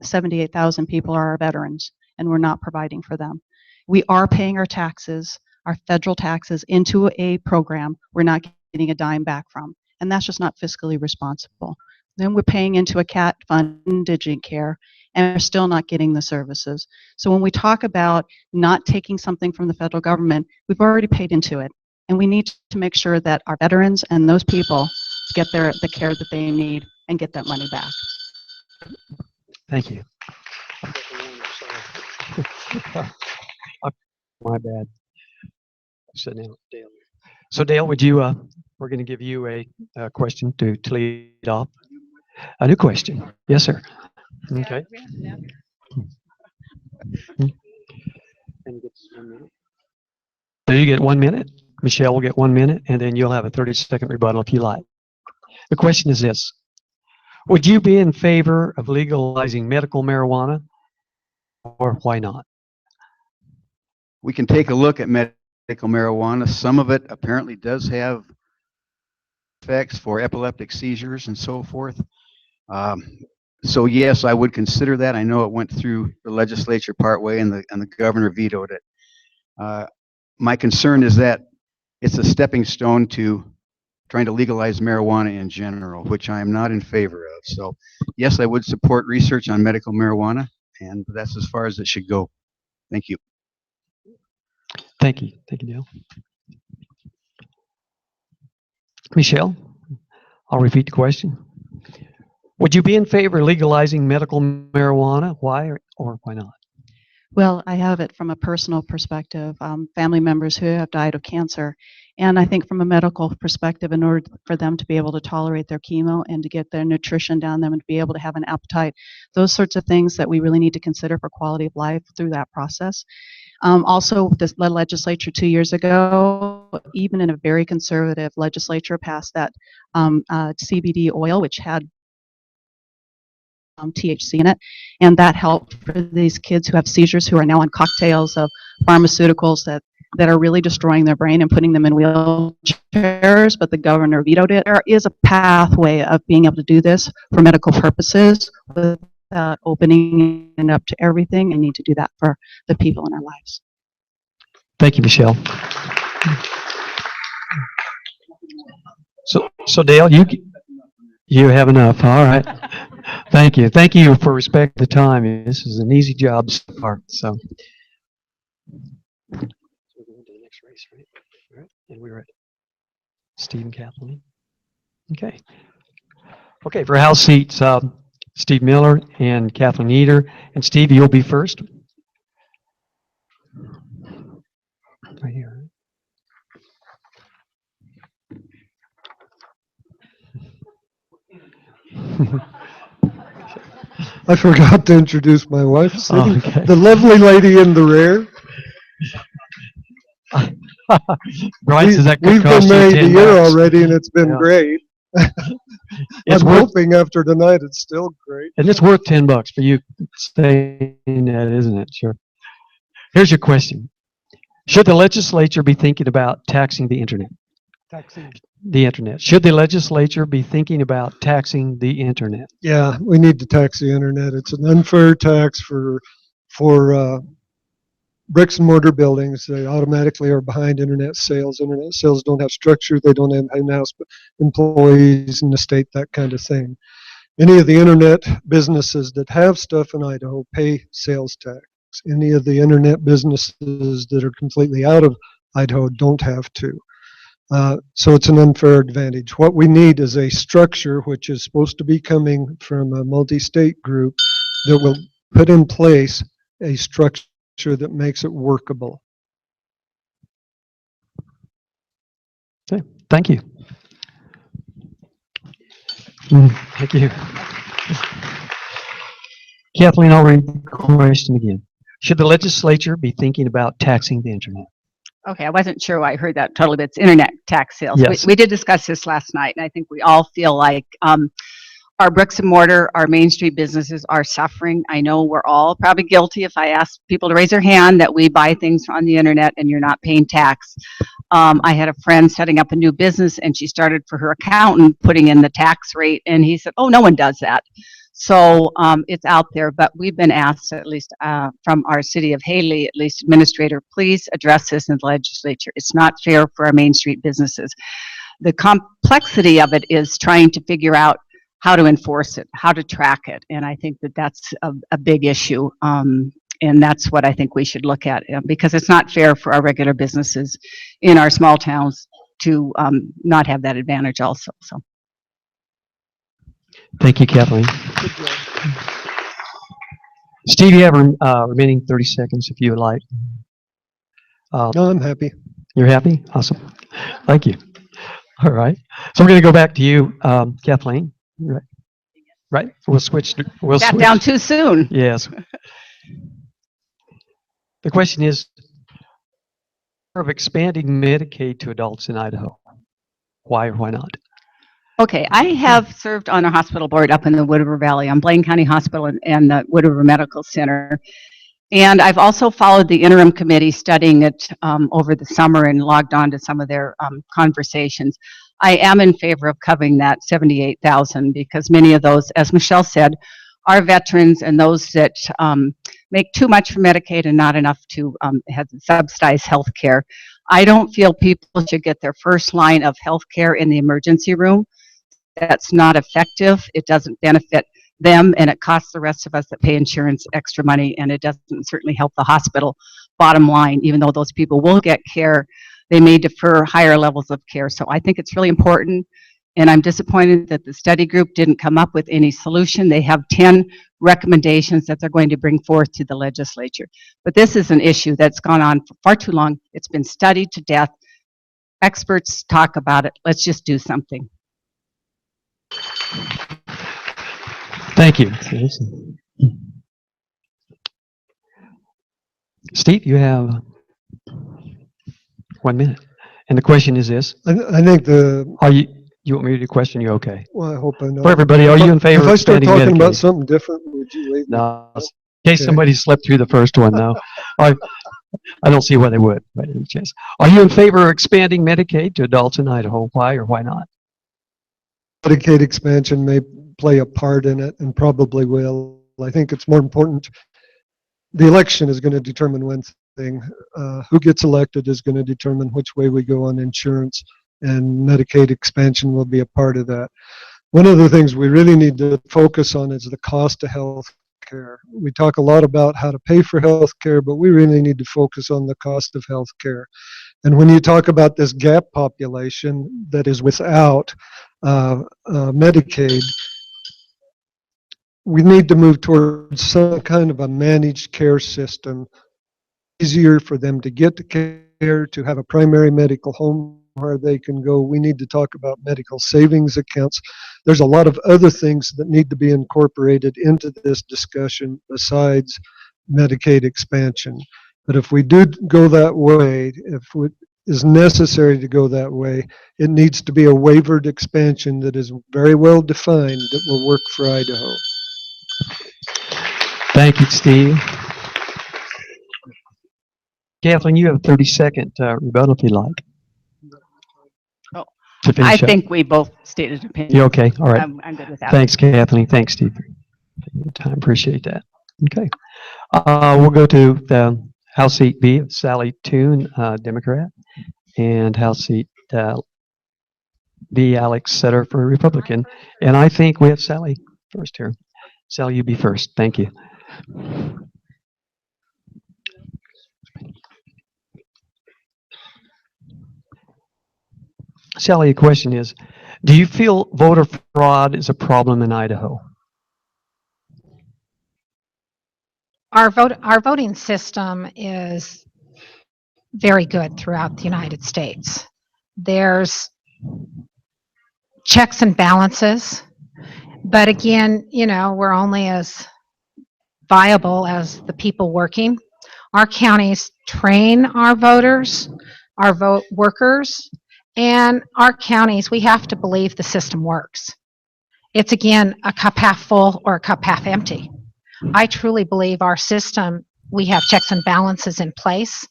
78,000 people are our veterans, and we're not providing for them. We are paying our taxes, our federal taxes, into a program we're not getting a dime back from, and that's just not fiscally responsible. Then we're paying into a CAT fund, indigent care, and we're still not getting the services. So when we talk about not taking something from the federal government, we've already paid into it. And we need to make sure that our veterans and those people get the care that they need and get that money back. Thank you. My bad. So now, Dale. So Dale, would you? We're going to give you a question to lead off. A new question. Yes, sir. Okay. So you get 1 minute. Michelle will get 1 minute, and then you'll have a 30-second rebuttal if you like. The question is this. Would you be in favor of legalizing medical marijuana, or why not? We can take a look at medical marijuana. Some of it apparently does have effects for epileptic seizures and so forth. So yes, I would consider that. I know it went through the legislature partway, and the governor vetoed it. My concern is that it's a stepping stone to trying to legalize marijuana in general, which I am not in favor of. So yes, I would support research on medical marijuana, and that's as far as it should go. Thank you. Thank you. Thank you, Dale. Michelle, I'll repeat the question. Would you be in favor of legalizing medical marijuana? Why or why not? Well, I have it from a personal perspective, family members who have died of cancer. And I think from a medical perspective, in order for them to be able to tolerate their chemo and to get their nutrition down them and to be able to have an appetite, those sorts of things that we really need to consider for quality of life through that process. Also, the legislature 2 years ago even in a very conservative legislature, passed that CBD oil, which had THC in it, and that helped for these kids who have seizures, who are now on cocktails of pharmaceuticals that are really destroying their brain and putting them in wheelchairs, but the governor vetoed it. There is a pathway of being able to do this for medical purposes without opening it up to everything. I need to do that for the people in our lives. Thank you, Michelle. So Dale, you have enough. All right. Thank you. Thank you for respecting the time. This is an easy job so far. So we're going to the next race, right? All right. And we're at Steve and Kathleen. Okay. Okay, for House seats, Steve Miller and Kathleen Eder. And Steve, you'll be first. Right here. I forgot to introduce my wife, Oh, okay. the lovely lady in the rear. Brian says that could We've cost been you married a $10. year already, and it's been Yeah. great. It's I'm worth, hoping after tonight it's still great. and it's worth $10 for you saying that, isn't it? Sure. Here's your question. Should the legislature be thinking about taxing the internet? Taxing. The internet. Should the legislature be thinking about taxing the internet? Yeah, we need to tax the internet. It's an unfair tax for bricks and mortar buildings. They automatically are behind internet sales. Internet sales don't have structure. They don't have in-house employees in the state, that kind of thing. Any of the internet businesses that have stuff in Idaho pay sales tax. Any of the internet businesses that are completely out of Idaho don't have to. So it's an unfair advantage. What we need is a structure which is supposed to be coming from a multi-state group that will put in place a structure that makes it workable. Okay, thank you. Thank you. Kathleen, I'll read the question again. Should the legislature be thinking about taxing the internet? Okay, I wasn't sure why I heard that totally, but it's internet tax sales. Yes. We did discuss this last night, and I think we all feel like our bricks and mortar, our Main Street businesses are suffering. I know we're all probably guilty if I ask people to raise their hand that we buy things on the internet and you're not paying tax. I had a friend setting up a new business, and she started for her accountant putting in the tax rate, and he said, oh, no one does that. So it's out there, but we've been asked, at least from our city of Haley, at least administrator, please address this in the legislature. It's not fair for our Main Street businesses. The complexity of it is trying to figure out how to enforce it, how to track it, and I think that that's a big issue, and that's what I think we should look at, because it's not fair for our regular businesses in our small towns to not have that advantage also. So. Thank you, Kathleen. Steve, you have remaining 30 seconds if you would like. No, I'm happy. You're happy? Awesome. Thank you. All right. So we're going to go back to you, Kathleen. Right. Right. We'll switch. Sat down too soon. Yes. The question is of expanding Medicaid to adults in Idaho. Why or why not? Okay, I have served on a hospital board up in the Wood River Valley on Blaine County Hospital and the Wood River Medical Center. And I've also followed the interim committee studying it over the summer and logged on to some of their conversations. I am in favor of covering that $78,000 because many of those, as Michelle said, are veterans and those that make too much for Medicaid and not enough to have subsidized health care. I don't feel people should get their first line of health care in the emergency room. That's not effective. It doesn't benefit them, and it costs the rest of us that pay insurance extra money, and it doesn't certainly help the hospital bottom line. Even though those people will get care, they may defer higher levels of care. So I think it's really important, and I'm disappointed that the study group didn't come up with any solution. They have 10 recommendations that they're going to bring forth to the legislature. But this is an issue that's gone on for far too long. It's been studied to death. Experts talk about it. Let's just do something. Thank you. Steve, you have 1 minute. And the question is this. I think You want me to do the question? You okay? well, I hope I know. For everybody, are you in favor If of I start expanding talking about Medicaid? something different, would you leave me? No, in case Okay. somebody slept through the first one, though. I don't see why they would, by any chance. Are you in favor of expanding Medicaid to adults in Idaho? Why or why not? Medicaid expansion may play a part in it and probably will. I think it's more important. The election is going to determine one thing. Who gets elected is going to determine which way we go on insurance, and Medicaid expansion will be a part of that. One of the things we really need to focus on is the cost of health care. We talk a lot about how to pay for health care, but we really need to focus on the cost of health care. And when you talk about this gap population that is without Medicaid, we need to move towards some kind of a managed care system, easier for them to get to care, to have a primary medical home where they can go. We need to talk about medical savings accounts. There's a lot of other things that need to be incorporated into this discussion besides Medicaid expansion. But if we do go that way, if it is necessary to go that way, it needs to be a waivered expansion that is very well defined that will work for Idaho. Thank you, Steve. Kathleen, you have a 30-second rebuttal if you like. Oh, To finish I up. think we both stated opinions. You okay? All right. I'm good with that. Thanks, Kathleen. Thanks, Steve, for taking the time. Appreciate that. Okay. We'll go to the House seat B, Sally Toon, Democrat, and House seat B, Alex Setter for Republican. And I think we have Sally first here. Sally, you be first. Thank you. Sally, the question is, do you feel voter fraud is a problem in Idaho? Our voting system is very good throughout the United States. There's checks and balances, but again, we're only as viable as the people working. Our counties train our voters, our vote workers, and our counties, we have to believe the system works. It's again a cup half full or a cup half empty. I truly believe our system, we have checks and balances in place,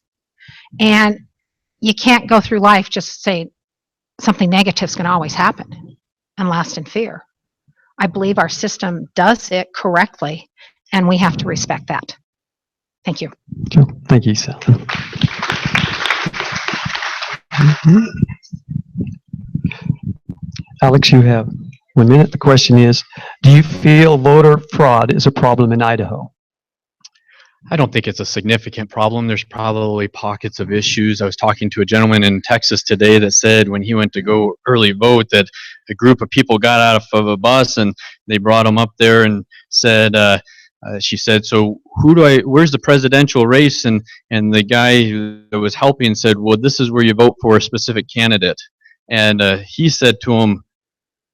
and you can't go through life just saying something negative is going to always happen and last in fear. I believe our system does it correctly, and we have to respect that. Thank you. Thank you, Sally. Alex, you have 1 minute. The question is, do you feel voter fraud is a problem in Idaho? I don't think it's a significant problem. There's probably pockets of issues. I was talking to a gentleman in Texas today that said when he went to go early vote that a group of people got out of a bus and they brought him up there and said, she said, so where's the presidential race? And the guy who was helping said, well, this is where you vote for a specific candidate. And he said to him,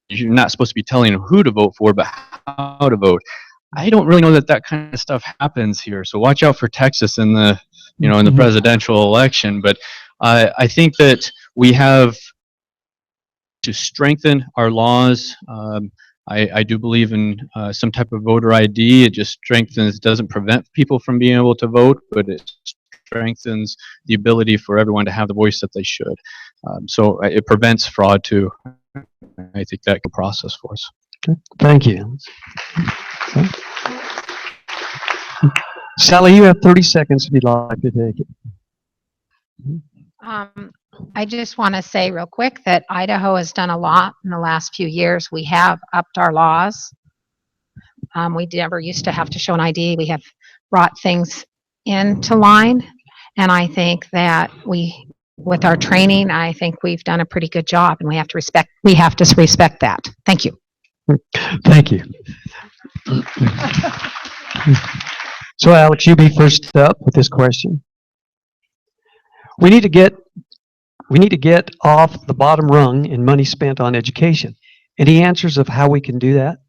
you're not supposed to be telling who to vote for, but how to vote. I don't really know that kind of stuff happens here. So watch out for Texas in the, in the presidential election. But I think that we have to strengthen our laws. I do believe in some type of voter ID. It just strengthens, doesn't prevent people from being able to vote, but it strengthens the ability for everyone to have the voice that they should. So it prevents fraud too. I think that can process for us. Okay. Thank you. Sally, you have 30 seconds if you'd like to take it. I just want to say real quick that Idaho has done a lot in the last few years. We have upped our laws. We never used to have to show an ID. We have brought things into line, and I think that with our training, I think we've done a pretty good job, and we have to respect that. Thank you. Thank you. So, Alex, you be first up with this question. We need to get off the bottom rung in money spent on education. Any answers of how we can do that?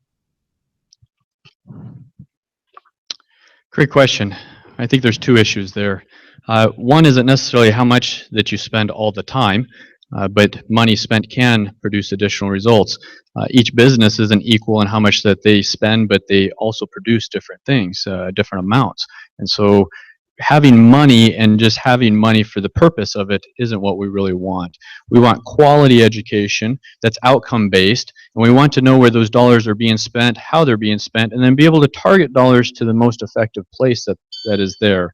Great question. I think there's two issues there. One isn't necessarily how much that you spend all the time, but money spent can produce additional results. Each business isn't equal in how much that they spend, but they also produce different things, different amounts. And so having money and just having money for the purpose of it isn't what we really want. We want quality education that's outcome based, and we want to know where those dollars are being spent, how they're being spent, and then be able to target dollars to the most effective place that is there.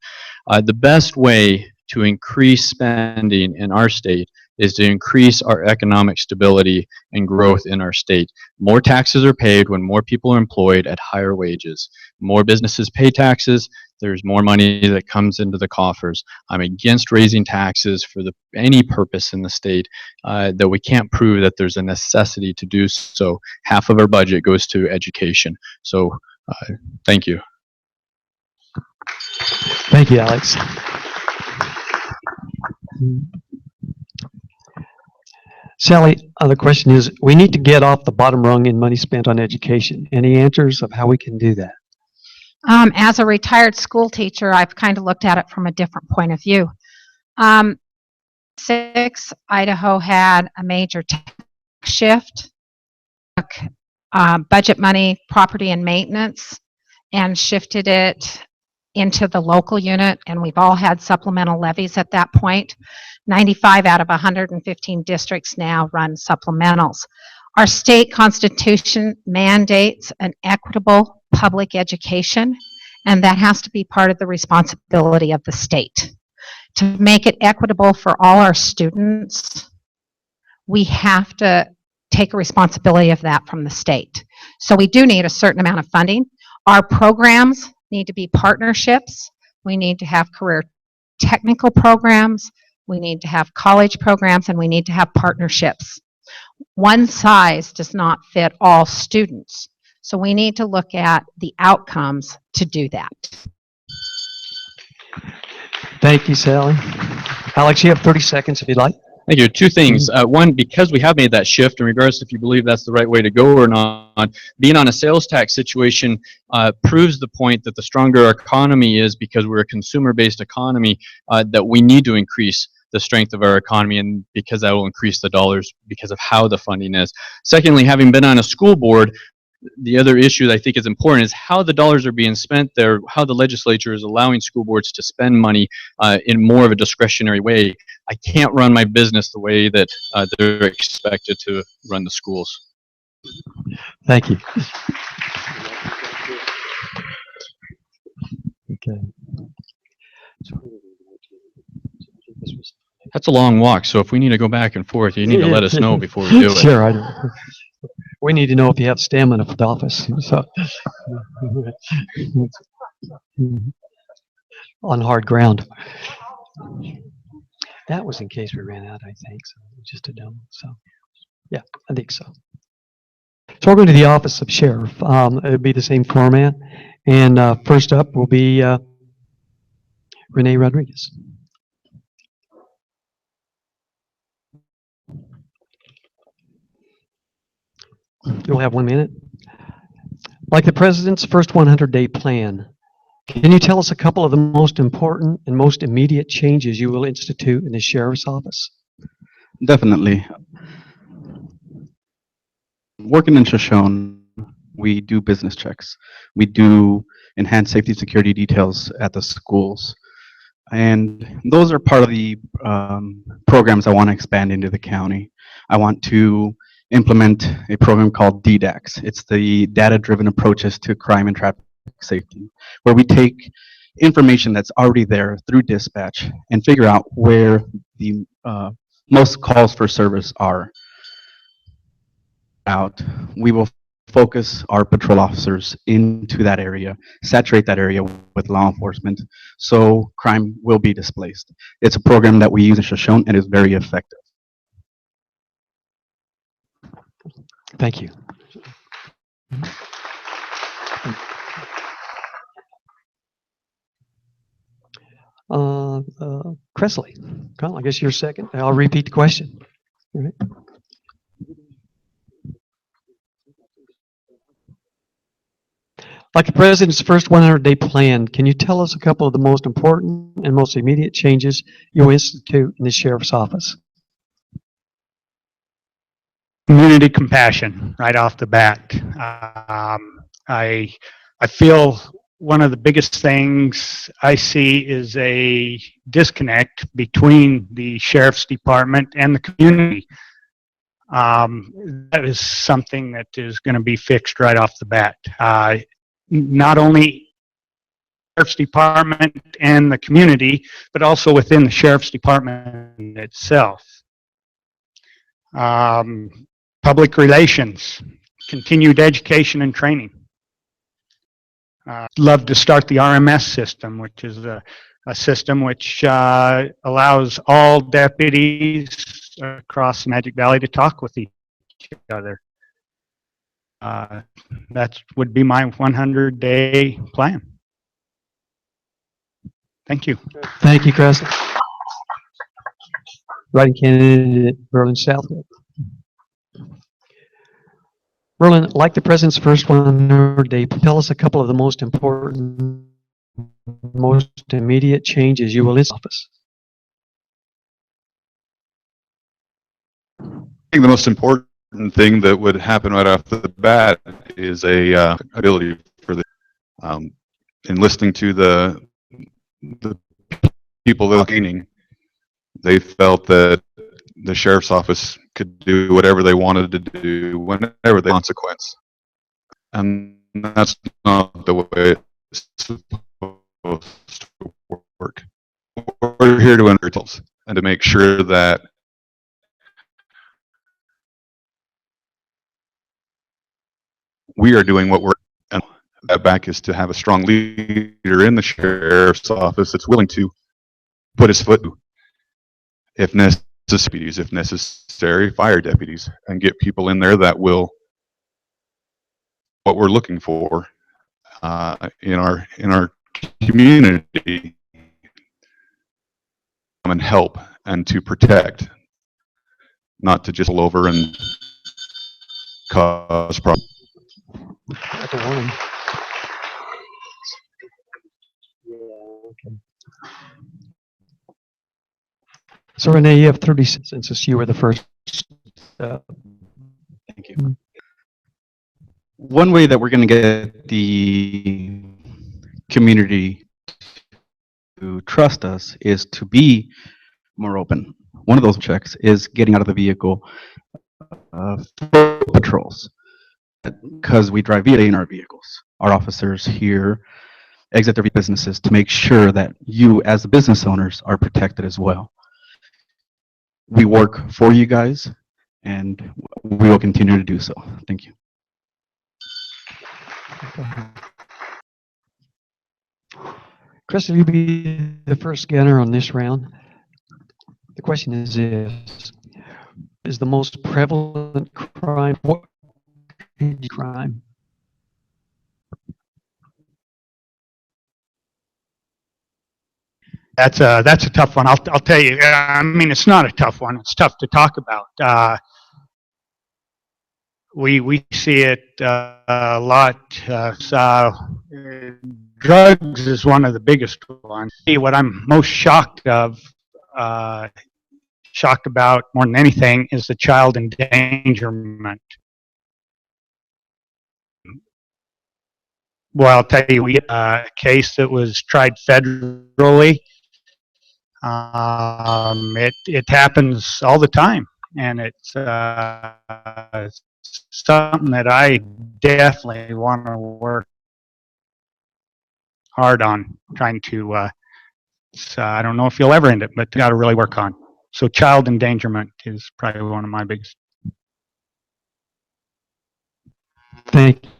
The best way to increase spending in our state is to increase our economic stability and growth in our state. More taxes are paid when more people are employed at higher wages. More businesses pay taxes, there's more money that comes into the coffers. I'm against raising taxes for any purpose in the state that we can't prove that there's a necessity to do so. Half of our budget goes to education. So thank you. Thank you, Alex. Sally, the question is, we need to get off the bottom rung in money spent on education. Any answers of how we can do that? As a retired school teacher, I've kind of looked at it from a different point of view. Idaho had a major tax shift, budget money, property and maintenance, and shifted it into the local unit, and we've all had supplemental levies at that point. 95 out of 115 districts now run supplementals. Our state constitution mandates an equitable public education, and that has to be part of the responsibility of the state. To make it equitable for all our students, we have to take a responsibility of that from the state. So we do need a certain amount of funding. Our programs need to be partnerships. We need to have career technical programs. We need to have college programs, and we need to have partnerships. One size does not fit all students. So we need to look at the outcomes to do that. Thank you, Sally. Alex, you have 30 seconds if you'd like. Thank you. Two things. One, because we have made that shift, in regards to if you believe that's the right way to go or not, being on a sales tax situation proves the point that the stronger our economy is, because we're a consumer-based economy, that we need to increase the strength of our economy, and because that will increase the dollars because of how the funding is. Secondly, having been on a school board, the other issue that I think is important is how the dollars are being spent there, how the legislature is allowing school boards to spend money in more of a discretionary way. I can't run my business the way that they're expected to run the schools. Thank you. Okay. That's a long walk, so if we need to go back and forth, you need to let us know before we do it. Sure, I know. We need to know if you have stamina for the office. So, on hard ground. That was in case we ran out, I think. So just a demo. So, yeah, I think so. So we're going to the office of sheriff. It'll be the same format. And first up will be Renee Rodriguez. You'll have 1 minute. Like the president's first 100-day plan, can you tell us a couple of the most important and most immediate changes you will institute in the sheriff's office? Definitely. Working in Shoshone, we do business checks. We do enhanced safety security details at the schools. And those are part of the programs I want to expand into the county. I want to implement a program called DDAX. It's the data-driven approaches to crime and traffic safety, where we take information that's already there through dispatch and figure out where the most calls for service are. We will focus our patrol officers into that area, saturate that area with law enforcement, so crime will be displaced. It's a program that we use in Shoshone and is very effective. Thank you. Cressley, well, I guess you're second. I'll repeat the question. All right. Like the president's first 100-day plan, can you tell us a couple of the most important and most immediate changes you will institute in the sheriff's office? Community compassion right off the bat. I feel one of the biggest things I see is a disconnect between the sheriff's department and the community. That is something that is going to be fixed right off the bat. Not only sheriff's department and the community, but also within the sheriff's department itself. Public relations, continued education and training. Love to start the RMS system, which is a system which allows all deputies across the Magic Valley to talk with each other. That would be my 100-day plan. Thank you. Thank you, Chris. Writing candidate Berlin Southwood. Berlin, like the president's first 100-day, tell us a couple of the most important, most immediate changes you will in office. I think the most important thing that would happen right off the bat is a ability for the in listening to the people that are gaining, they felt that the sheriff's office could do whatever they wanted to do whenever they consequence, and that's not the way it's supposed to work. We're here to results and to make sure that we are doing what we're, and that back is to have a strong leader in the sheriff's office that's willing to put his foot, if necessary, fire deputies, and get people in there that will what we're looking for in our community, and help and to protect, not to just pull over and cause problems. That's a warning. So Renee, you have 30 seconds since you were the first. Thank you. One way that we're going to get the community to trust us is to be more open. One of those checks is getting out of the vehicle for patrols, because we drive in our vehicles. Our officers here exit their businesses to make sure that you as the business owners are protected as well. We work for you guys, and we will continue to do so. Thank you. Chris, will you be the first gunner on this round? The question is the most prevalent crime what crime? That's a tough one. I'll tell you. I mean, it's not a tough one. It's tough to talk about. We see it a lot. Drugs is one of the biggest ones. What I'm most shocked about more than anything is the child endangerment. Well, I'll tell you, we had a case that was tried federally. It happens all the time, and it's something that I definitely want to work hard on trying to. I don't know if you'll ever end it, but got to really work on. So child endangerment is probably one of my biggest. Thank you.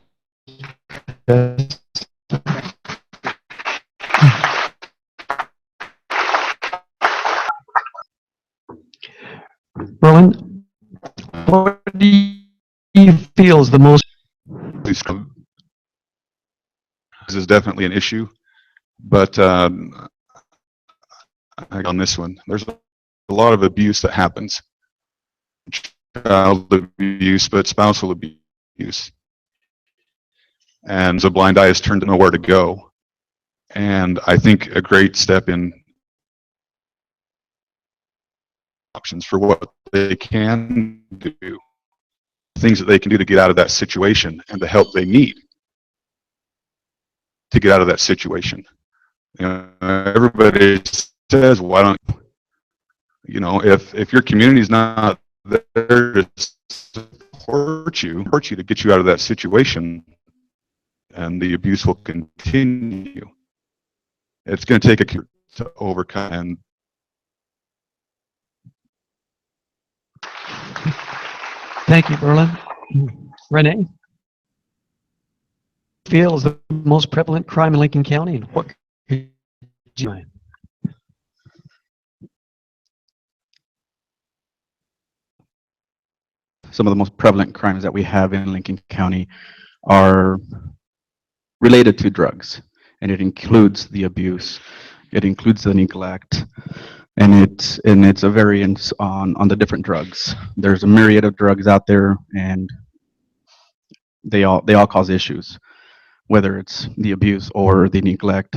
Berlin, what do you feel is the most? This is definitely an issue, but on this one, there's a lot of abuse that happens. Child abuse, but spousal abuse. and the blind eye is turned to nowhere to go. And I think a great step in options for what they can do, things that they can do to get out of that situation and the help they need to get out of that situation. You know, everybody says, why don't, you know, if your community is not there to support you to get you out of that situation, and the abuse will continue. It's going to take a to overcome. And Thank you, Berlin. Renee? Feel is the most prevalent crime in Lincoln County, and what could you? Some of the most prevalent crimes that we have in Lincoln County are related to drugs, and it includes the abuse, it includes the neglect, and it's a variance on the different drugs. There's a myriad of drugs out there, and they all cause issues, whether it's the abuse or the neglect.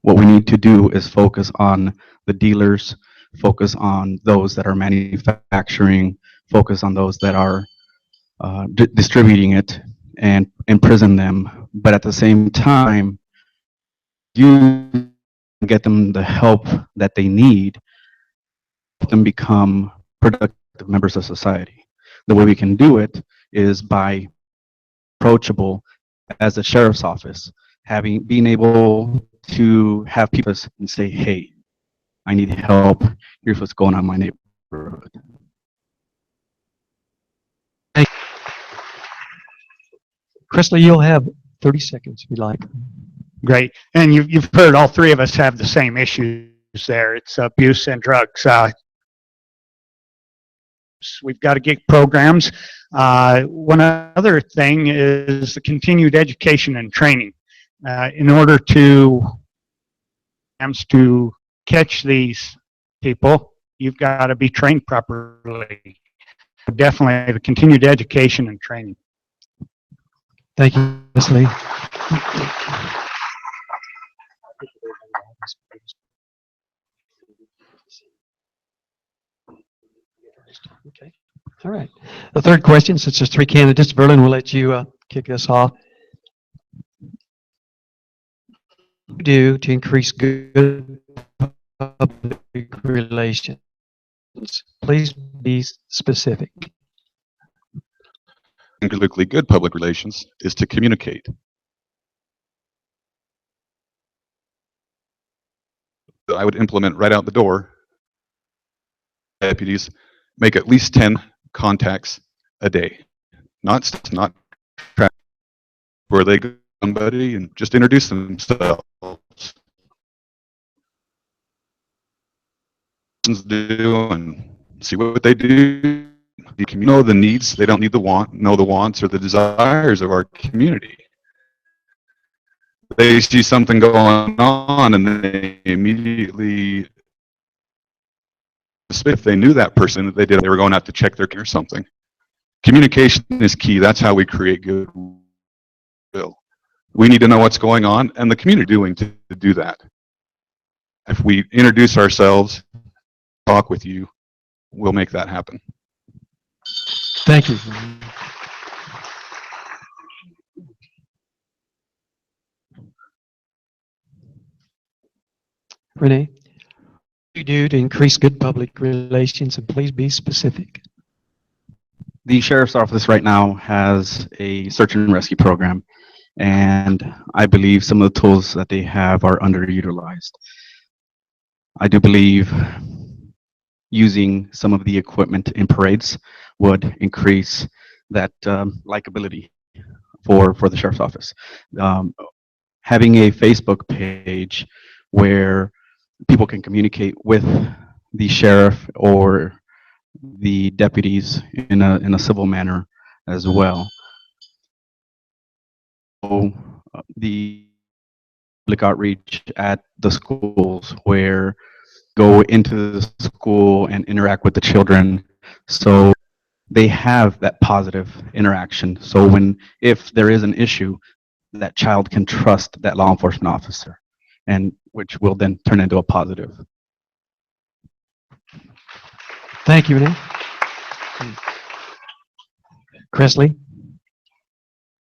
What we need to do is focus on the dealers, focus on those that are manufacturing, focus on those that are distributing it, and imprison them. But at the same time, you get them the help that they need, help them become productive members of society. The way we can do it is by approachable as the sheriff's office, being able to have people and say, hey, I need help, here's what's going on in my neighborhood. Crystal, you'll have 30 seconds if you like. Great. And you've heard all three of us have the same issues there. It's abuse and drugs. We've got to get programs. One other thing is the continued education and training. In order to catch these people, you've got to be trained properly. Definitely the continued education and training. Thank you, Leslie. Okay. All right. The third question, since there's three candidates, Berlin, we'll let you kick us off. What do you do to increase good public relations? Please be specific. politically good public relations is to communicate. I would implement right out the door. Deputies make at least 10 contacts a day, not track where they go somebody and just introduce themselves. Do and see what they do. You can know the needs. They don't need know the wants or the desires of our community. They see something going on and they immediately, if they knew that person, they were going out to check their care or something. Communication is key. That's how we create goodwill. We need to know what's going on and the community doing to do that. If we introduce ourselves, talk with you, we'll make that happen. Thank you. Renee, what do you do to increase good public relations, and please be specific? The sheriff's office right now has a search and rescue program, and I believe some of the tools that they have are underutilized. I do believe using some of the equipment in parades would increase that likability for the sheriff's office. Having a Facebook page where people can communicate with the sheriff or the deputies in a civil manner as well. So, the public outreach at the schools where go into the school and interact with the children. So they have that positive interaction. So if there is an issue, that child can trust that law enforcement officer, and which will then turn into a positive. Thank you, Renee. Cresley,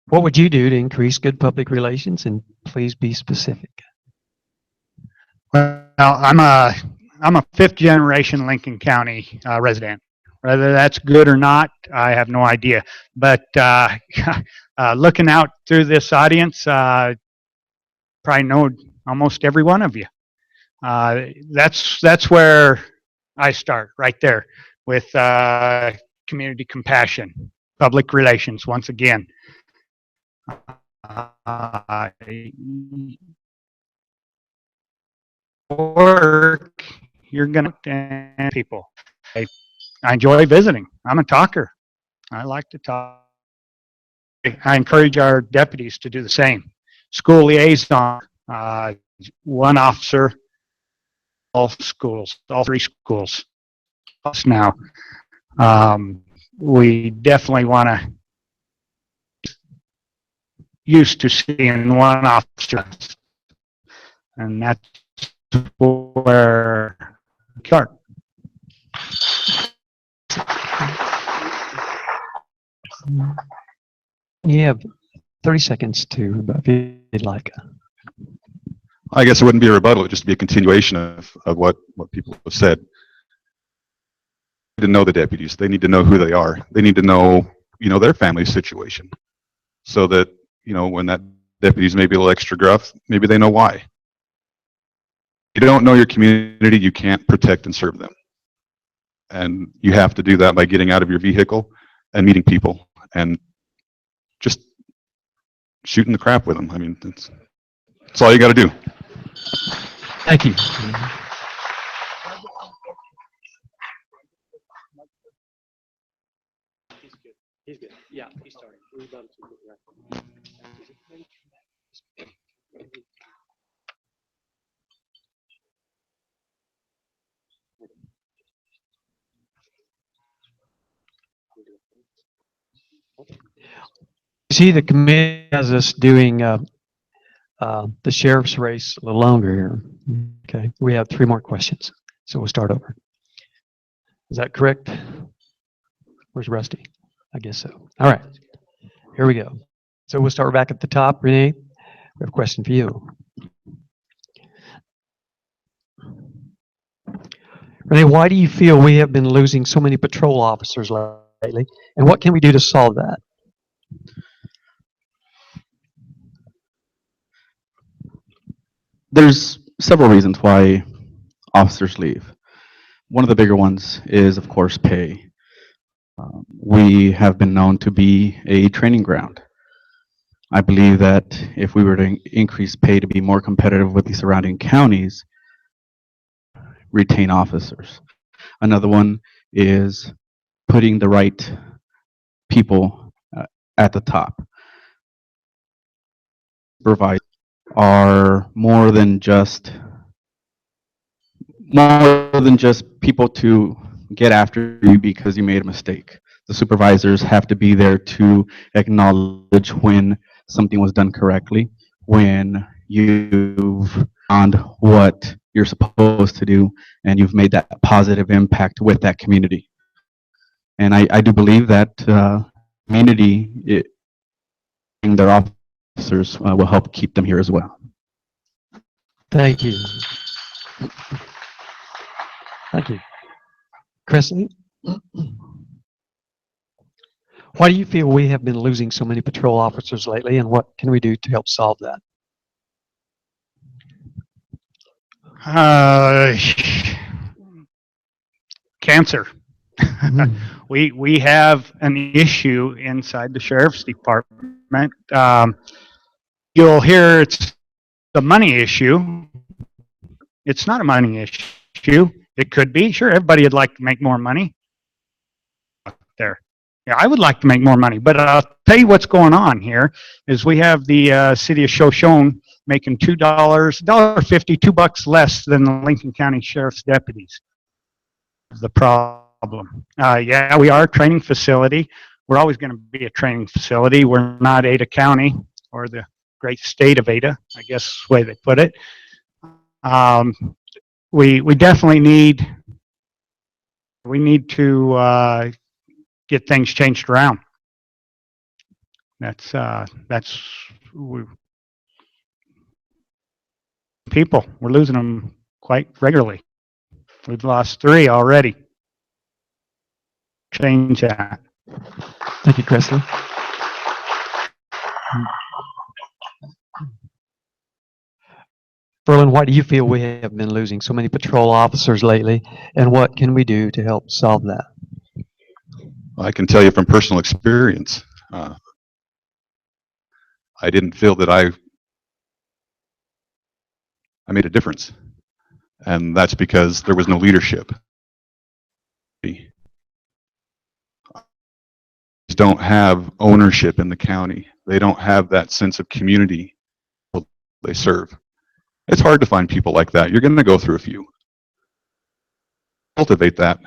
what would you do to increase good public relations? And please be specific. Well, I'm a fifth generation Lincoln County resident. Whether that's good or not, I have no idea. But looking out through this audience, probably know almost every one of you. That's where I start, right there, with community compassion, public relations. Once again, work, you're gonna understand people. I enjoy visiting. I'm a talker. I like to talk. I encourage our deputies to do the same. School liaison, one officer, all schools, all 3 schools. Now, we definitely want to used to seeing one officer, and that's where we start. You have 30 seconds to, if you'd like. I guess it wouldn't be a rebuttal, it'd just be a continuation of what people have said. They need to know the deputies. They need to know who they are. They need to know, their family situation, so that, when that deputy's maybe a little extra gruff, maybe they know why. You don't know your community, you can't protect and serve them. And you have to do that by getting out of your vehicle and meeting people and just shooting the crap with them. I mean, that's all you got to do. Thank you. He's good. Yeah, he's starting. See, the committee has us doing the sheriff's race a little longer here. Okay, we have 3 more questions, so we'll start over. Is that correct? Where's Rusty? I guess so. All right, here we go. So we'll start back at the top. Renee, we have a question for you. Renee, why do you feel we have been losing so many patrol officers lately, and what can we do to solve that? There's several reasons why officers leave. One of the bigger ones is, of course, pay. We have been known to be a training ground. I believe that if we were to increase pay to be more competitive with the surrounding counties, retain officers. Another one is putting the right people at the top. Supervisors are more than just people to get after you because you made a mistake. The supervisors have to be there to acknowledge when something was done correctly, when you've done what you're supposed to do, and you've made that positive impact with that community. And I do believe that community, their officers will help keep them here as well. Thank you. Thank you. Kristen, why do you feel we have been losing so many patrol officers lately, and what can we do to help solve that? Cancer. We have an issue inside the sheriff's department. You'll hear it's the money issue. It's not a money issue. It could be. Sure, everybody would like to make more money. There. Yeah, I would like to make more money, but I'll tell you what's going on here is we have the city of Shoshone making $2.50, $2 less than the Lincoln County Sheriff's deputies. The problem problem. Yeah, we are a training facility. We're always going to be a training facility. We're not Ada County or the great state of Ada, I guess is the way they put it. We definitely need to get things changed around. People, we're losing them quite regularly. We've lost 3 already. Change that. Thank you, Presley. Berlin, why do you feel we have been losing so many patrol officers lately, and what can we do to help solve that? I can tell you from personal experience, I didn't feel that I made a difference. And that's because there was no leadership. They don't have ownership in the county. They don't have that sense of community they serve. It's hard to find people like that. You're going to go through a few. Cultivate that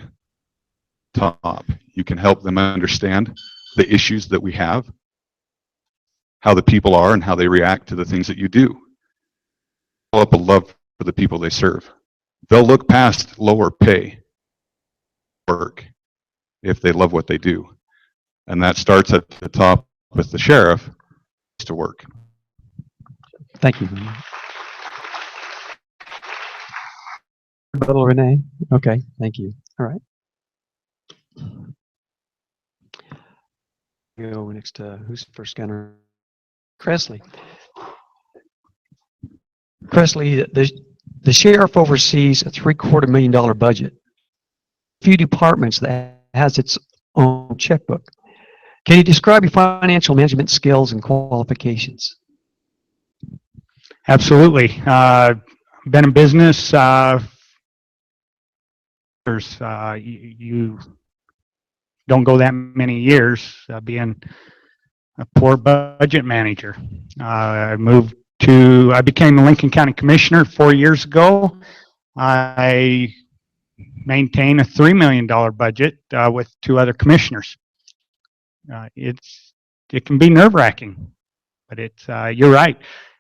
top. You can help them understand the issues that we have, how the people are, and how they react to the things that you do. Develop a love for the people they serve. They'll look past lower pay work if they love what they do. And that starts at the top with the sheriff to work. Thank you. Renee? Okay, thank you. All right. Go next to who's first gunner? Cresley. Cresley, the sheriff oversees a $750,000 budget. Few departments that has its own checkbook. Can you describe your financial management skills and qualifications? Absolutely. Been in business. You don't go that many years being a poor budget manager. I became the Lincoln County Commissioner 4 years ago. I maintain a $3 million budget with 2 other commissioners. It can be nerve-wracking, but you're right.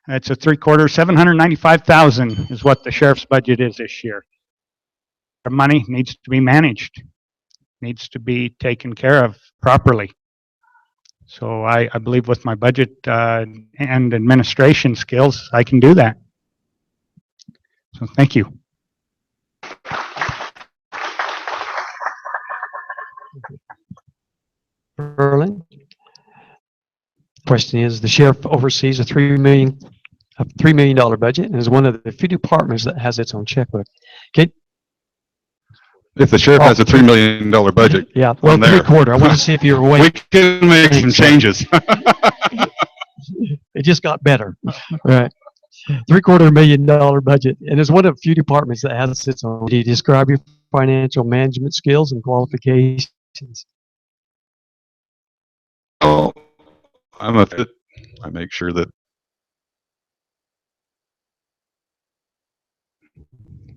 It's a 3/4, $795,000 is what the sheriff's budget is this year. Our money needs to be managed, needs to be taken care of properly. So I believe with my budget and administration skills, I can do that. So thank you. Berlin. Question is, the sheriff oversees a $3 million budget and is one of the few departments that has its own checkbook. Okay. If the sheriff has a $3 million budget, yeah, well, 3/4. I want to see if you're awake. We can make some changes. It just got better. Right. $750 million budget, and is one of the few departments that has its own. Do you describe your financial management skills and qualifications? Oh, I make sure that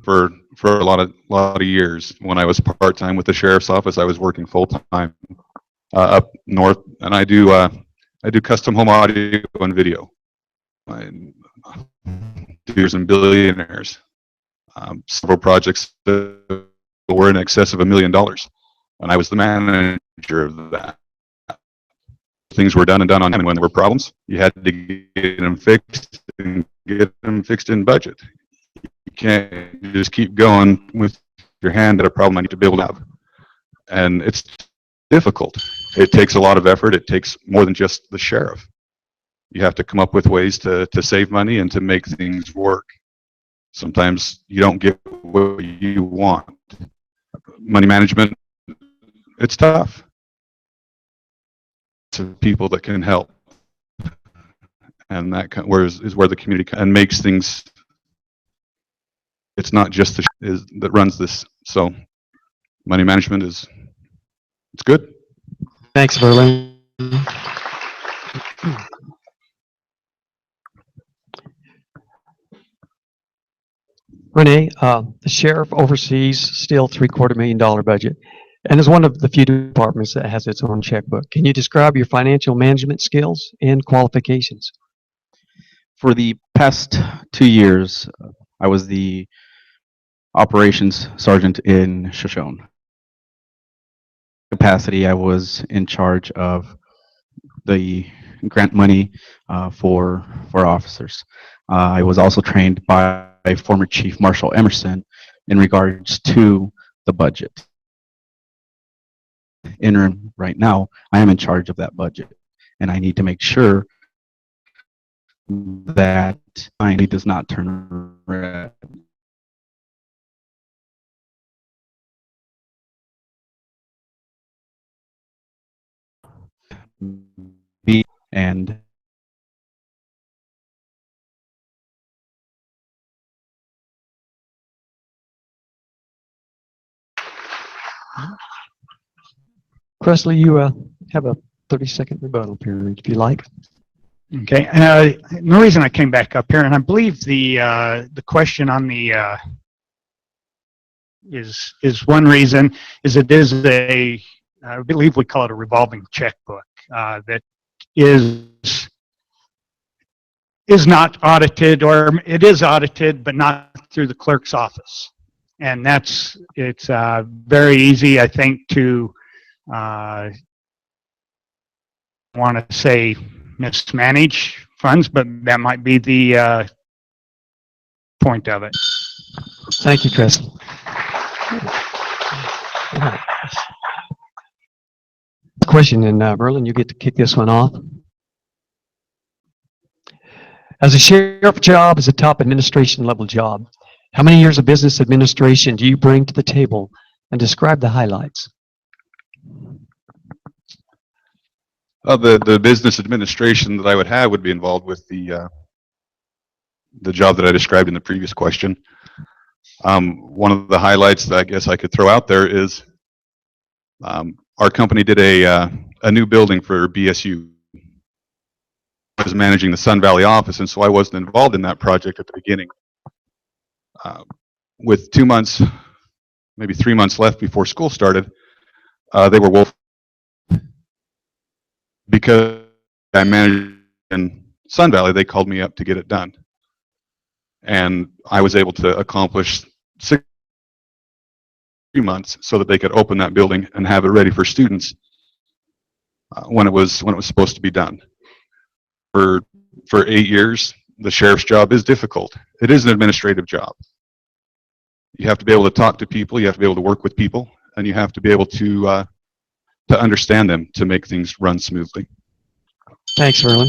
for a lot of years, when I was part-time with the sheriff's office, I was working full-time up north, and I do custom home audio and video. Doers and billionaires. Several projects that were in excess of $1 million, and I was the manager of that. Things were done on time, and when there were problems, you had to get them fixed and get them fixed in budget. You can't just keep going with your hand at a problem I need to be able to have. And it's difficult. It takes a lot of effort. It takes more than just the sheriff. You have to come up with ways to save money and to make things work. Sometimes you don't get what you want. Money management, it's tough. To people that can help, and that is where the community and makes things. It's not just that runs this. So, money management it's good. Thanks, Verlin. Renee, the sheriff oversees still $750 million budget. and is one of the few departments that has its own checkbook. Can you describe your financial management skills and qualifications? For the past 2 years, I was the operations sergeant in Shoshone. Capacity, I was in charge of the grant money for officers. I was also trained by former Chief Marshal Emerson in regards to the budget. Interim right now, I am in charge of that budget, and I need to make sure that money does not turn red. And Presley, you have a 30-second rebuttal period if you like. Okay. The reason I came back up here, and I believe the question on the is one reason is it is I believe we call it a revolving checkbook that is not audited, or it is audited but not through the clerk's office, and it's very easy, I think, to want to say mismanage funds, but that might be the point of it. Thank you, Presley. Question, and Merlin, you get to kick this one off. As a sheriff job is a top administration level job, how many years of business administration do you bring to the table, and describe the highlights? The business administration that I would have would be involved with the job that I described in the previous question. One of the highlights that I guess I could throw out there is our company did a new building for BSU. I was managing the Sun Valley office, and so I wasn't involved in that project at the beginning. With 2 months, maybe 3 months left before school started, they were wolf. Because I managed in Sun Valley, they called me up to get it done. And I was able to accomplish 3 months so that they could open that building and have it ready for students when it was supposed to be done. For 8 years, the sheriff's job is difficult. It is an administrative job. You have to be able to talk to people, you have to be able to work with people, and you have to be able to understand them to make things run smoothly. Thanks, Merlin.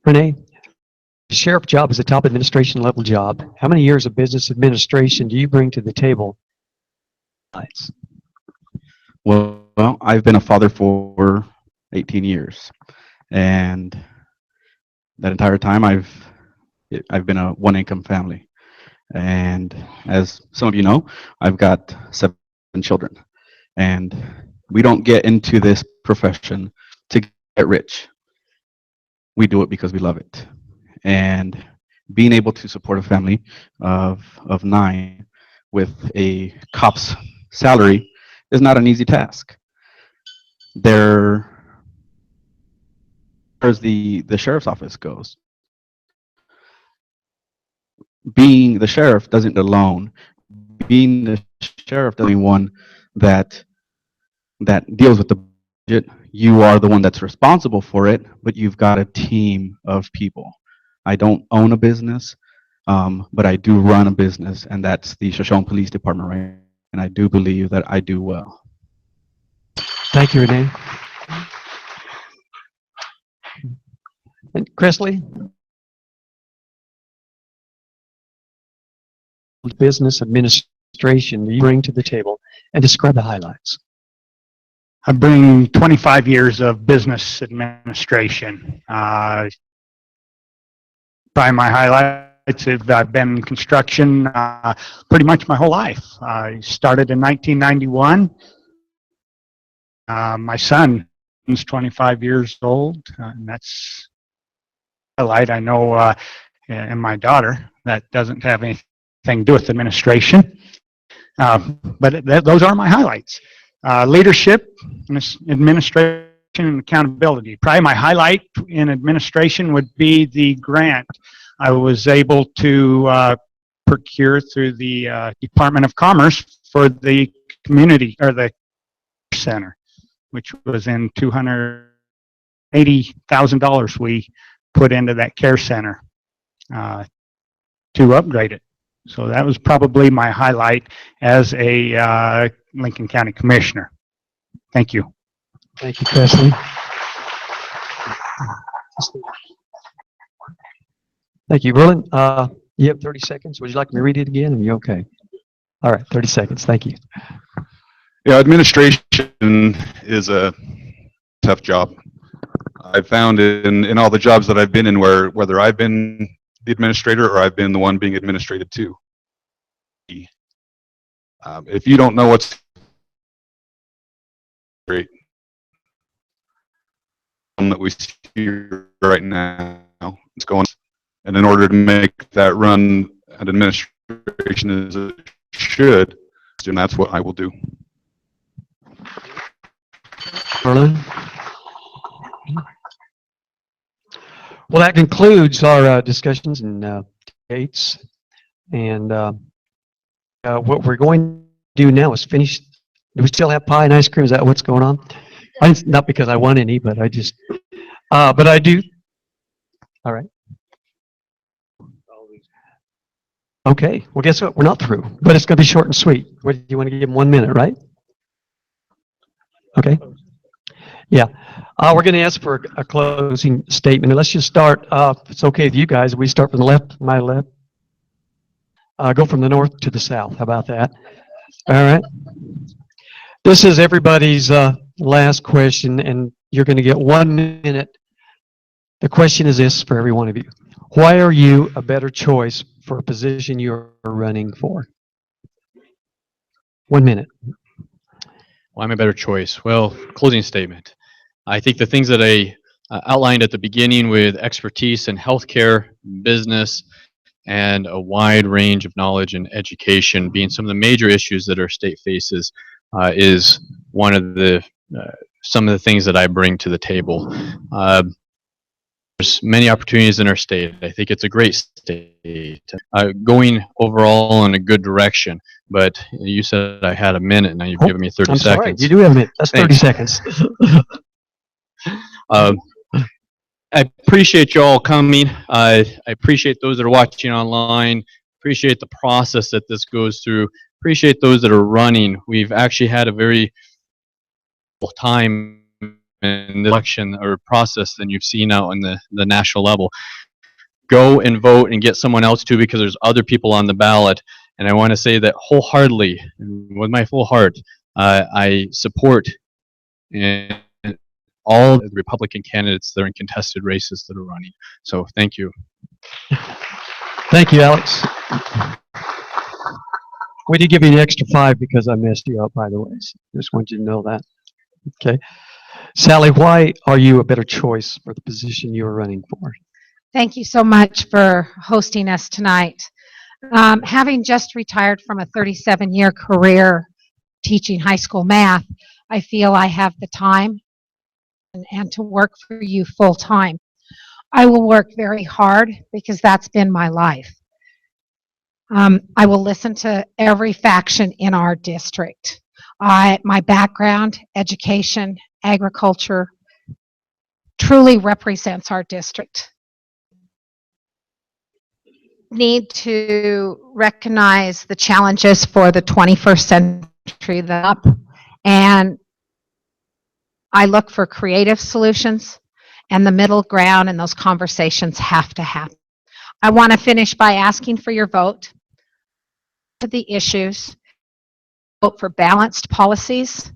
Renee, the sheriff job is a top administration level job. How many years of business administration do you bring to the table? well, I've been a father for 18 years, and that entire time I've been a one-income family. And as some of you know, I've got 7 children, and we don't get into this profession to get rich. We do it because we love it. And being able to support a family of 9 with a cop's salary is not an easy task. There, as the sheriff's office goes, being the sheriff doesn't alone. Being the sheriff doesn't one that deals with the budget. You are the one that's responsible for it, but you've got a team of people. I don't own a business, but I do run a business, and that's the Shoshone Police Department, right? And I do believe that I do well. Thank you, Renee. And Presley? Business administration do you bring to the table, and describe the highlights? I bring 25 years of business administration. Probably my highlights is I've been in construction pretty much my whole life. I started in 1991. My son is 25 years old, and that's a highlight. I know, and my daughter, that doesn't have anything to do with administration. But those are my highlights. Leadership, administration, and accountability. Probably my highlight in administration would be the grant I was able to procure through the Department of Commerce for the community, or the center, which was in $280,000 we put into that care center to upgrade it. So that was probably my highlight as a Lincoln County Commissioner. Thank you. Thank you, Presley. Thank you. Roland, you have 30 seconds. Would you like me to read it again? Are you okay? All right, 30 seconds. Thank you. Yeah, administration is a tough job. I've found in all the jobs that I've been in, whether I've been the administrator or I've been the one being administrated to. If you don't know what's great that we see right now, it's going, and in order to make that run an administration as it should, and that's what I will do. Roland? Well, that concludes our discussions and dates. And what we're going to do now is finish. Do we still have pie and ice cream? Is that what's going on? Not because I want any, but I just, but I do. All right. Okay. Well, guess what? We're not through, but it's going to be short and sweet. What do you want to give them 1 minute, right? Okay. Yeah. We're going to ask for a closing statement. And let's just start, if it's okay with you guys, we start from the left, my left. Go from the north to the south. How about that? All right. This is everybody's last question, and you're going to get 1 minute. The question is this for every one of you. Why are you a better choice for a position you're running for? 1 minute. Why am I a better choice? Well, closing statement. I think the things that I outlined at the beginning with expertise in healthcare, business, and a wide range of knowledge and education being some of the major issues that our state faces is one of the some of the things that I bring to the table. There's many opportunities in our state. I think it's a great state, going overall in a good direction. But you said I had a minute, and now you've given me 30 I'm seconds. sorry, you do have a minute. That's 30 seconds. I appreciate you all coming. I appreciate those that are watching online. Appreciate the process that this goes through. Appreciate those that are running. We've actually had a very time in the election or process than you've seen out on the national level. Go and vote and get someone else too, because there's other people on the ballot. And I want to say that wholeheartedly, with my full heart, I support all the Republican candidates that are in contested races that are running. So thank you. Thank you, Alex. We did give you an extra 5 because I messed you up, by the way. So just want you to know that. Okay. Sally, why are you a better choice for the position you are running for? Thank you so much for hosting us tonight. Having just retired from a 37-year career teaching high school math, I feel I have the time and to work for you full time. I will work very hard because that's been my life. I will listen to every faction in our district. My background, education, agriculture, truly represents our district. Need to recognize the challenges for the 21st century and I look for creative solutions, and the middle ground and those conversations have to happen. I want to finish by asking for your vote to the issues. Vote for balanced policies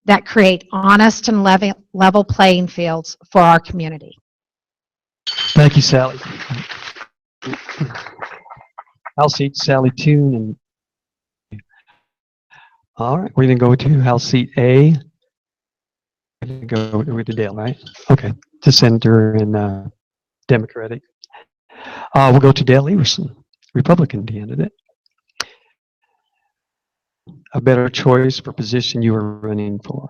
that create honest and level playing fields for our community. Thank you, Sally. House seat Sally Toon. All right, we're going to go to House seat A. We're going to go with Dale, right? Okay, to Senator and Democratic. We'll go to Dale Everson. Republican candidate, a better choice for position you are running for?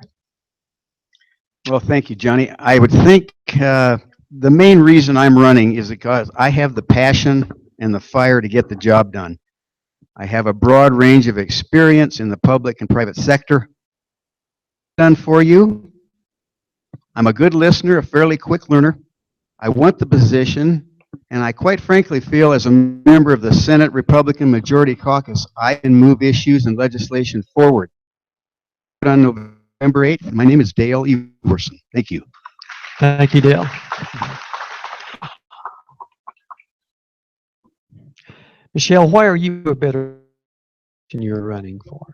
Well, thank you, Johnny. I would think the main reason I'm running is because I have the passion and the fire to get the job done. I have a broad range of experience in the public and private sector. Done for you. I'm a good listener, a fairly quick learner. I want the position, and I quite frankly feel as a member of the Senate Republican Majority Caucus, I can move issues and legislation forward. On November 8th, my name is Dale Everson. Thank you. Thank you, Dale. Michelle, why are you a better position you're running for?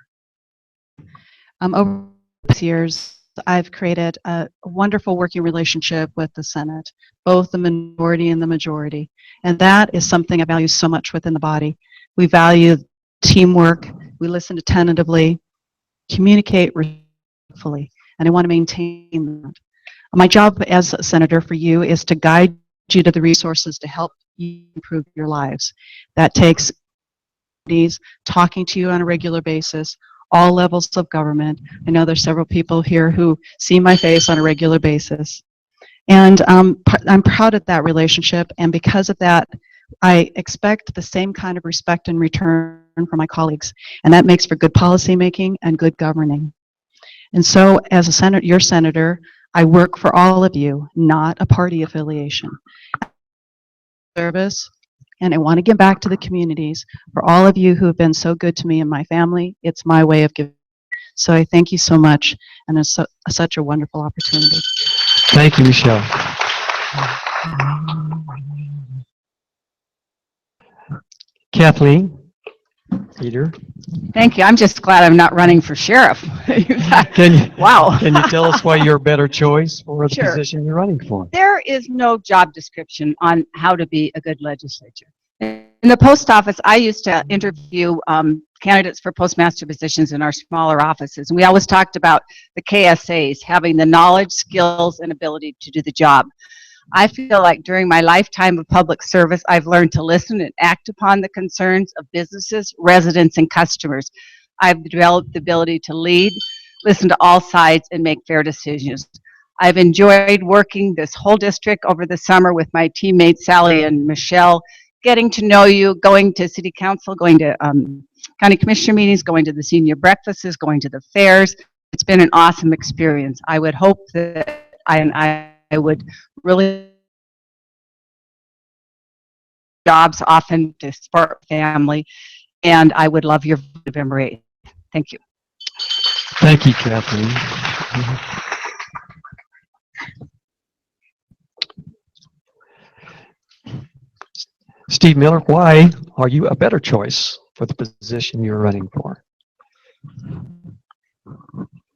Over the years, I've created a wonderful working relationship with the Senate, both the minority and the majority. And that is something I value so much within the body. We value teamwork, we listen attentively, communicate respectfully, and I want to maintain that. My job as a senator for you is to guide you to the resources to help you improve your lives. That takes talking to you on a regular basis, all levels of government. I know there's several people here who see my face on a regular basis. And I'm proud of that relationship, and because of that, I expect the same kind of respect in return from my colleagues, and that makes for good policy making and good governing. And so, as a your senator, I work for all of you, not a party affiliation. Service, and I want to give back to the communities for all of you who have been so good to me and my family. It's my way of giving. So I thank you so much, and it's such a wonderful opportunity. Thank you, Michelle. Kathleen Peter. Thank you. I'm just glad I'm not running for sheriff. Wow. Can you tell us why you're a better choice for the Sure. position you're running for? There is no job description on how to be a good legislator. In the post office, I used to interview candidates for postmaster positions in our smaller offices. And we always talked about the KSAs, having the knowledge, skills, and ability to do the job. I feel like during my lifetime of public service, I've learned to listen and act upon the concerns of businesses, residents, and customers. I've developed the ability to lead, listen to all sides, and make fair decisions. I've enjoyed working this whole district over the summer with my teammates, Sally and Michelle, getting to know you, going to city council, going to county commissioner meetings, going to the senior breakfasts, going to the fairs. It's been an awesome experience. I would hope that I would really jobs often to support family, and I would love your November 8th. Thank you. Thank you, Kathleen. Steve Miller, why are you a better choice for the position you're running for?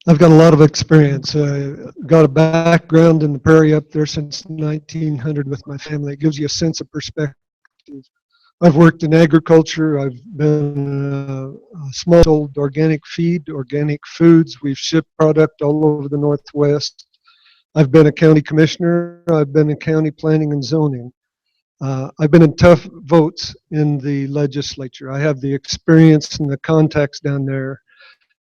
I've got a lot of experience. Got a background in the prairie up there since 1900 with my family. It gives you a sense of perspective. I've worked in agriculture. I've been a small sold organic feed, organic foods. We've shipped product all over the Northwest. I've been a county commissioner. I've been in county planning and zoning. I've been in tough votes in the legislature. I have the experience and the contacts down there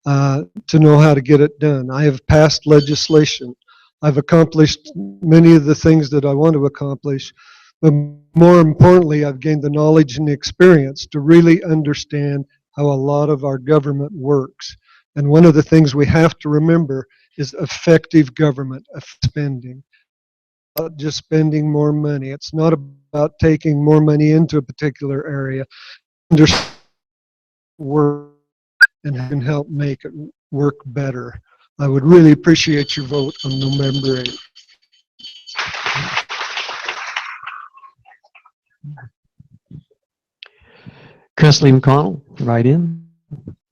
to know how to get it done. I have passed legislation. I've accomplished many of the things that I want to accomplish, but more importantly, I've gained the knowledge and the experience to really understand how a lot of our government works. And one of the things we have to remember is effective government spending. Not just spending more money. It's not about taking more money into a particular area. Understand work and can help make it work better. I would really appreciate your vote on November 8th. Presley McConnell, right in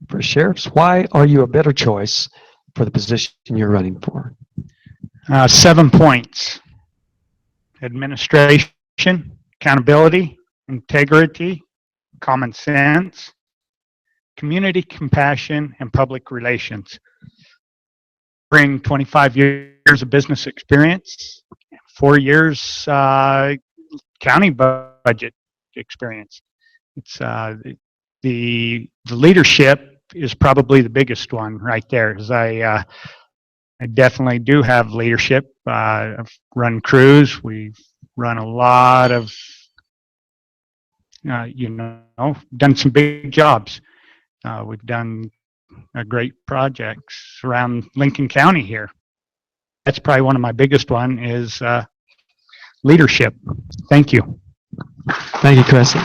for sheriffs. Why are you a better choice for the position you're running for? 7 points. Administration, accountability, integrity, common sense, community compassion, and public relations. Bring 25 years of business experience, 4 years county budget experience. It's the leadership is probably the biggest one right there. As I definitely do have leadership. I've run crews. We've run a lot of done some big jobs. We've done great projects around Lincoln County here. That's probably one of my biggest one is leadership. Thank you. Thank you, Chris.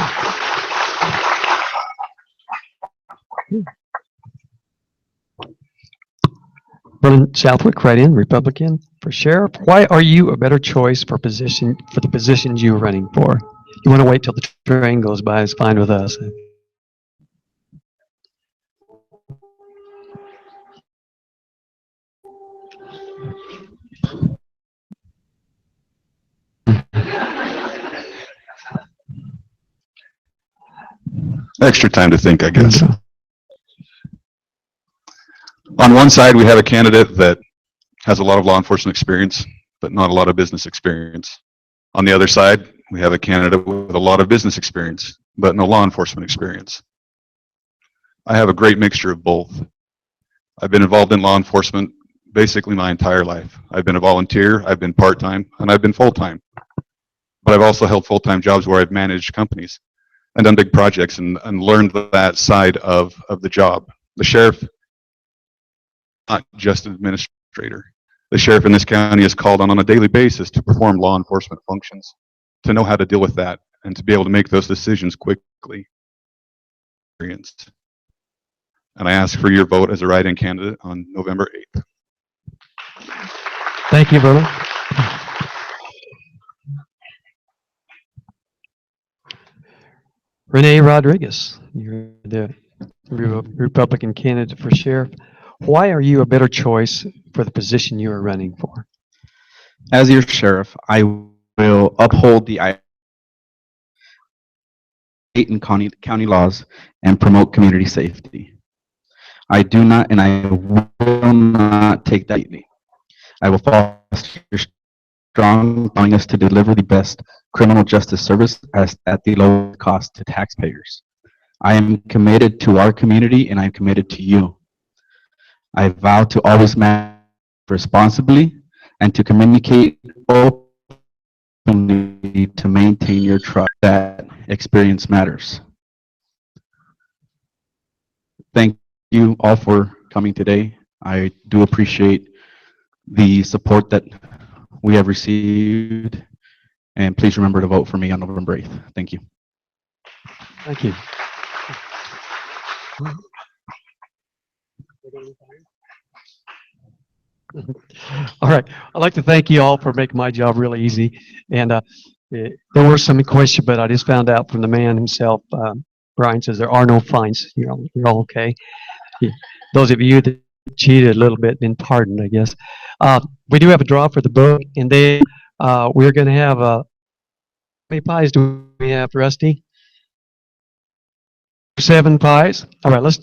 Vernon Southwick, write-in, Republican for sheriff. Why are you a better choice for the positions you're running for? You want to wait till the train goes by, it's fine with us. Extra time to think, I guess. On one side, we have a candidate that has a lot of law enforcement experience, but not a lot of business experience. On the other side, we have a candidate with a lot of business experience, but no law enforcement experience. I have a great mixture of both. I've been involved in law enforcement basically my entire life. I've been a volunteer, I've been part-time, and I've been full-time. But I've also held full-time jobs where I've managed companies and done big projects and learned that side of the job. The sheriff, not just an administrator. The sheriff in this county is called on a daily basis to perform law enforcement functions, to know how to deal with that, and to be able to make those decisions quickly. And I ask for your vote as a write-in candidate on November 8th. Thank you, Vernon. Renee Rodriguez, you're the Republican candidate for sheriff. Why are you a better choice for the position you are running for? As your sheriff, I will uphold the state and county laws and promote community safety. I do not and I will not take that lightly. I will foster strong willingness to deliver the best criminal justice service at the lowest cost to taxpayers. I am committed to our community and I am committed to you. I vow to always manage responsibly and to communicate openly to maintain your trust. That experience matters. Thank you all for coming today. I do appreciate the support that we have received, and please remember to vote for me on November 8th. Thank you. Thank you. All right. I'd like to thank you all for making my job really easy. And there were some questions, but I just found out from the man himself. Brian says there are no fines. You're all okay. Those of you that cheated a little bit, been pardoned, I guess. We do have a draw for the book, and then we're going to have how many pies do we have, Rusty? 7 pies. All right. Let's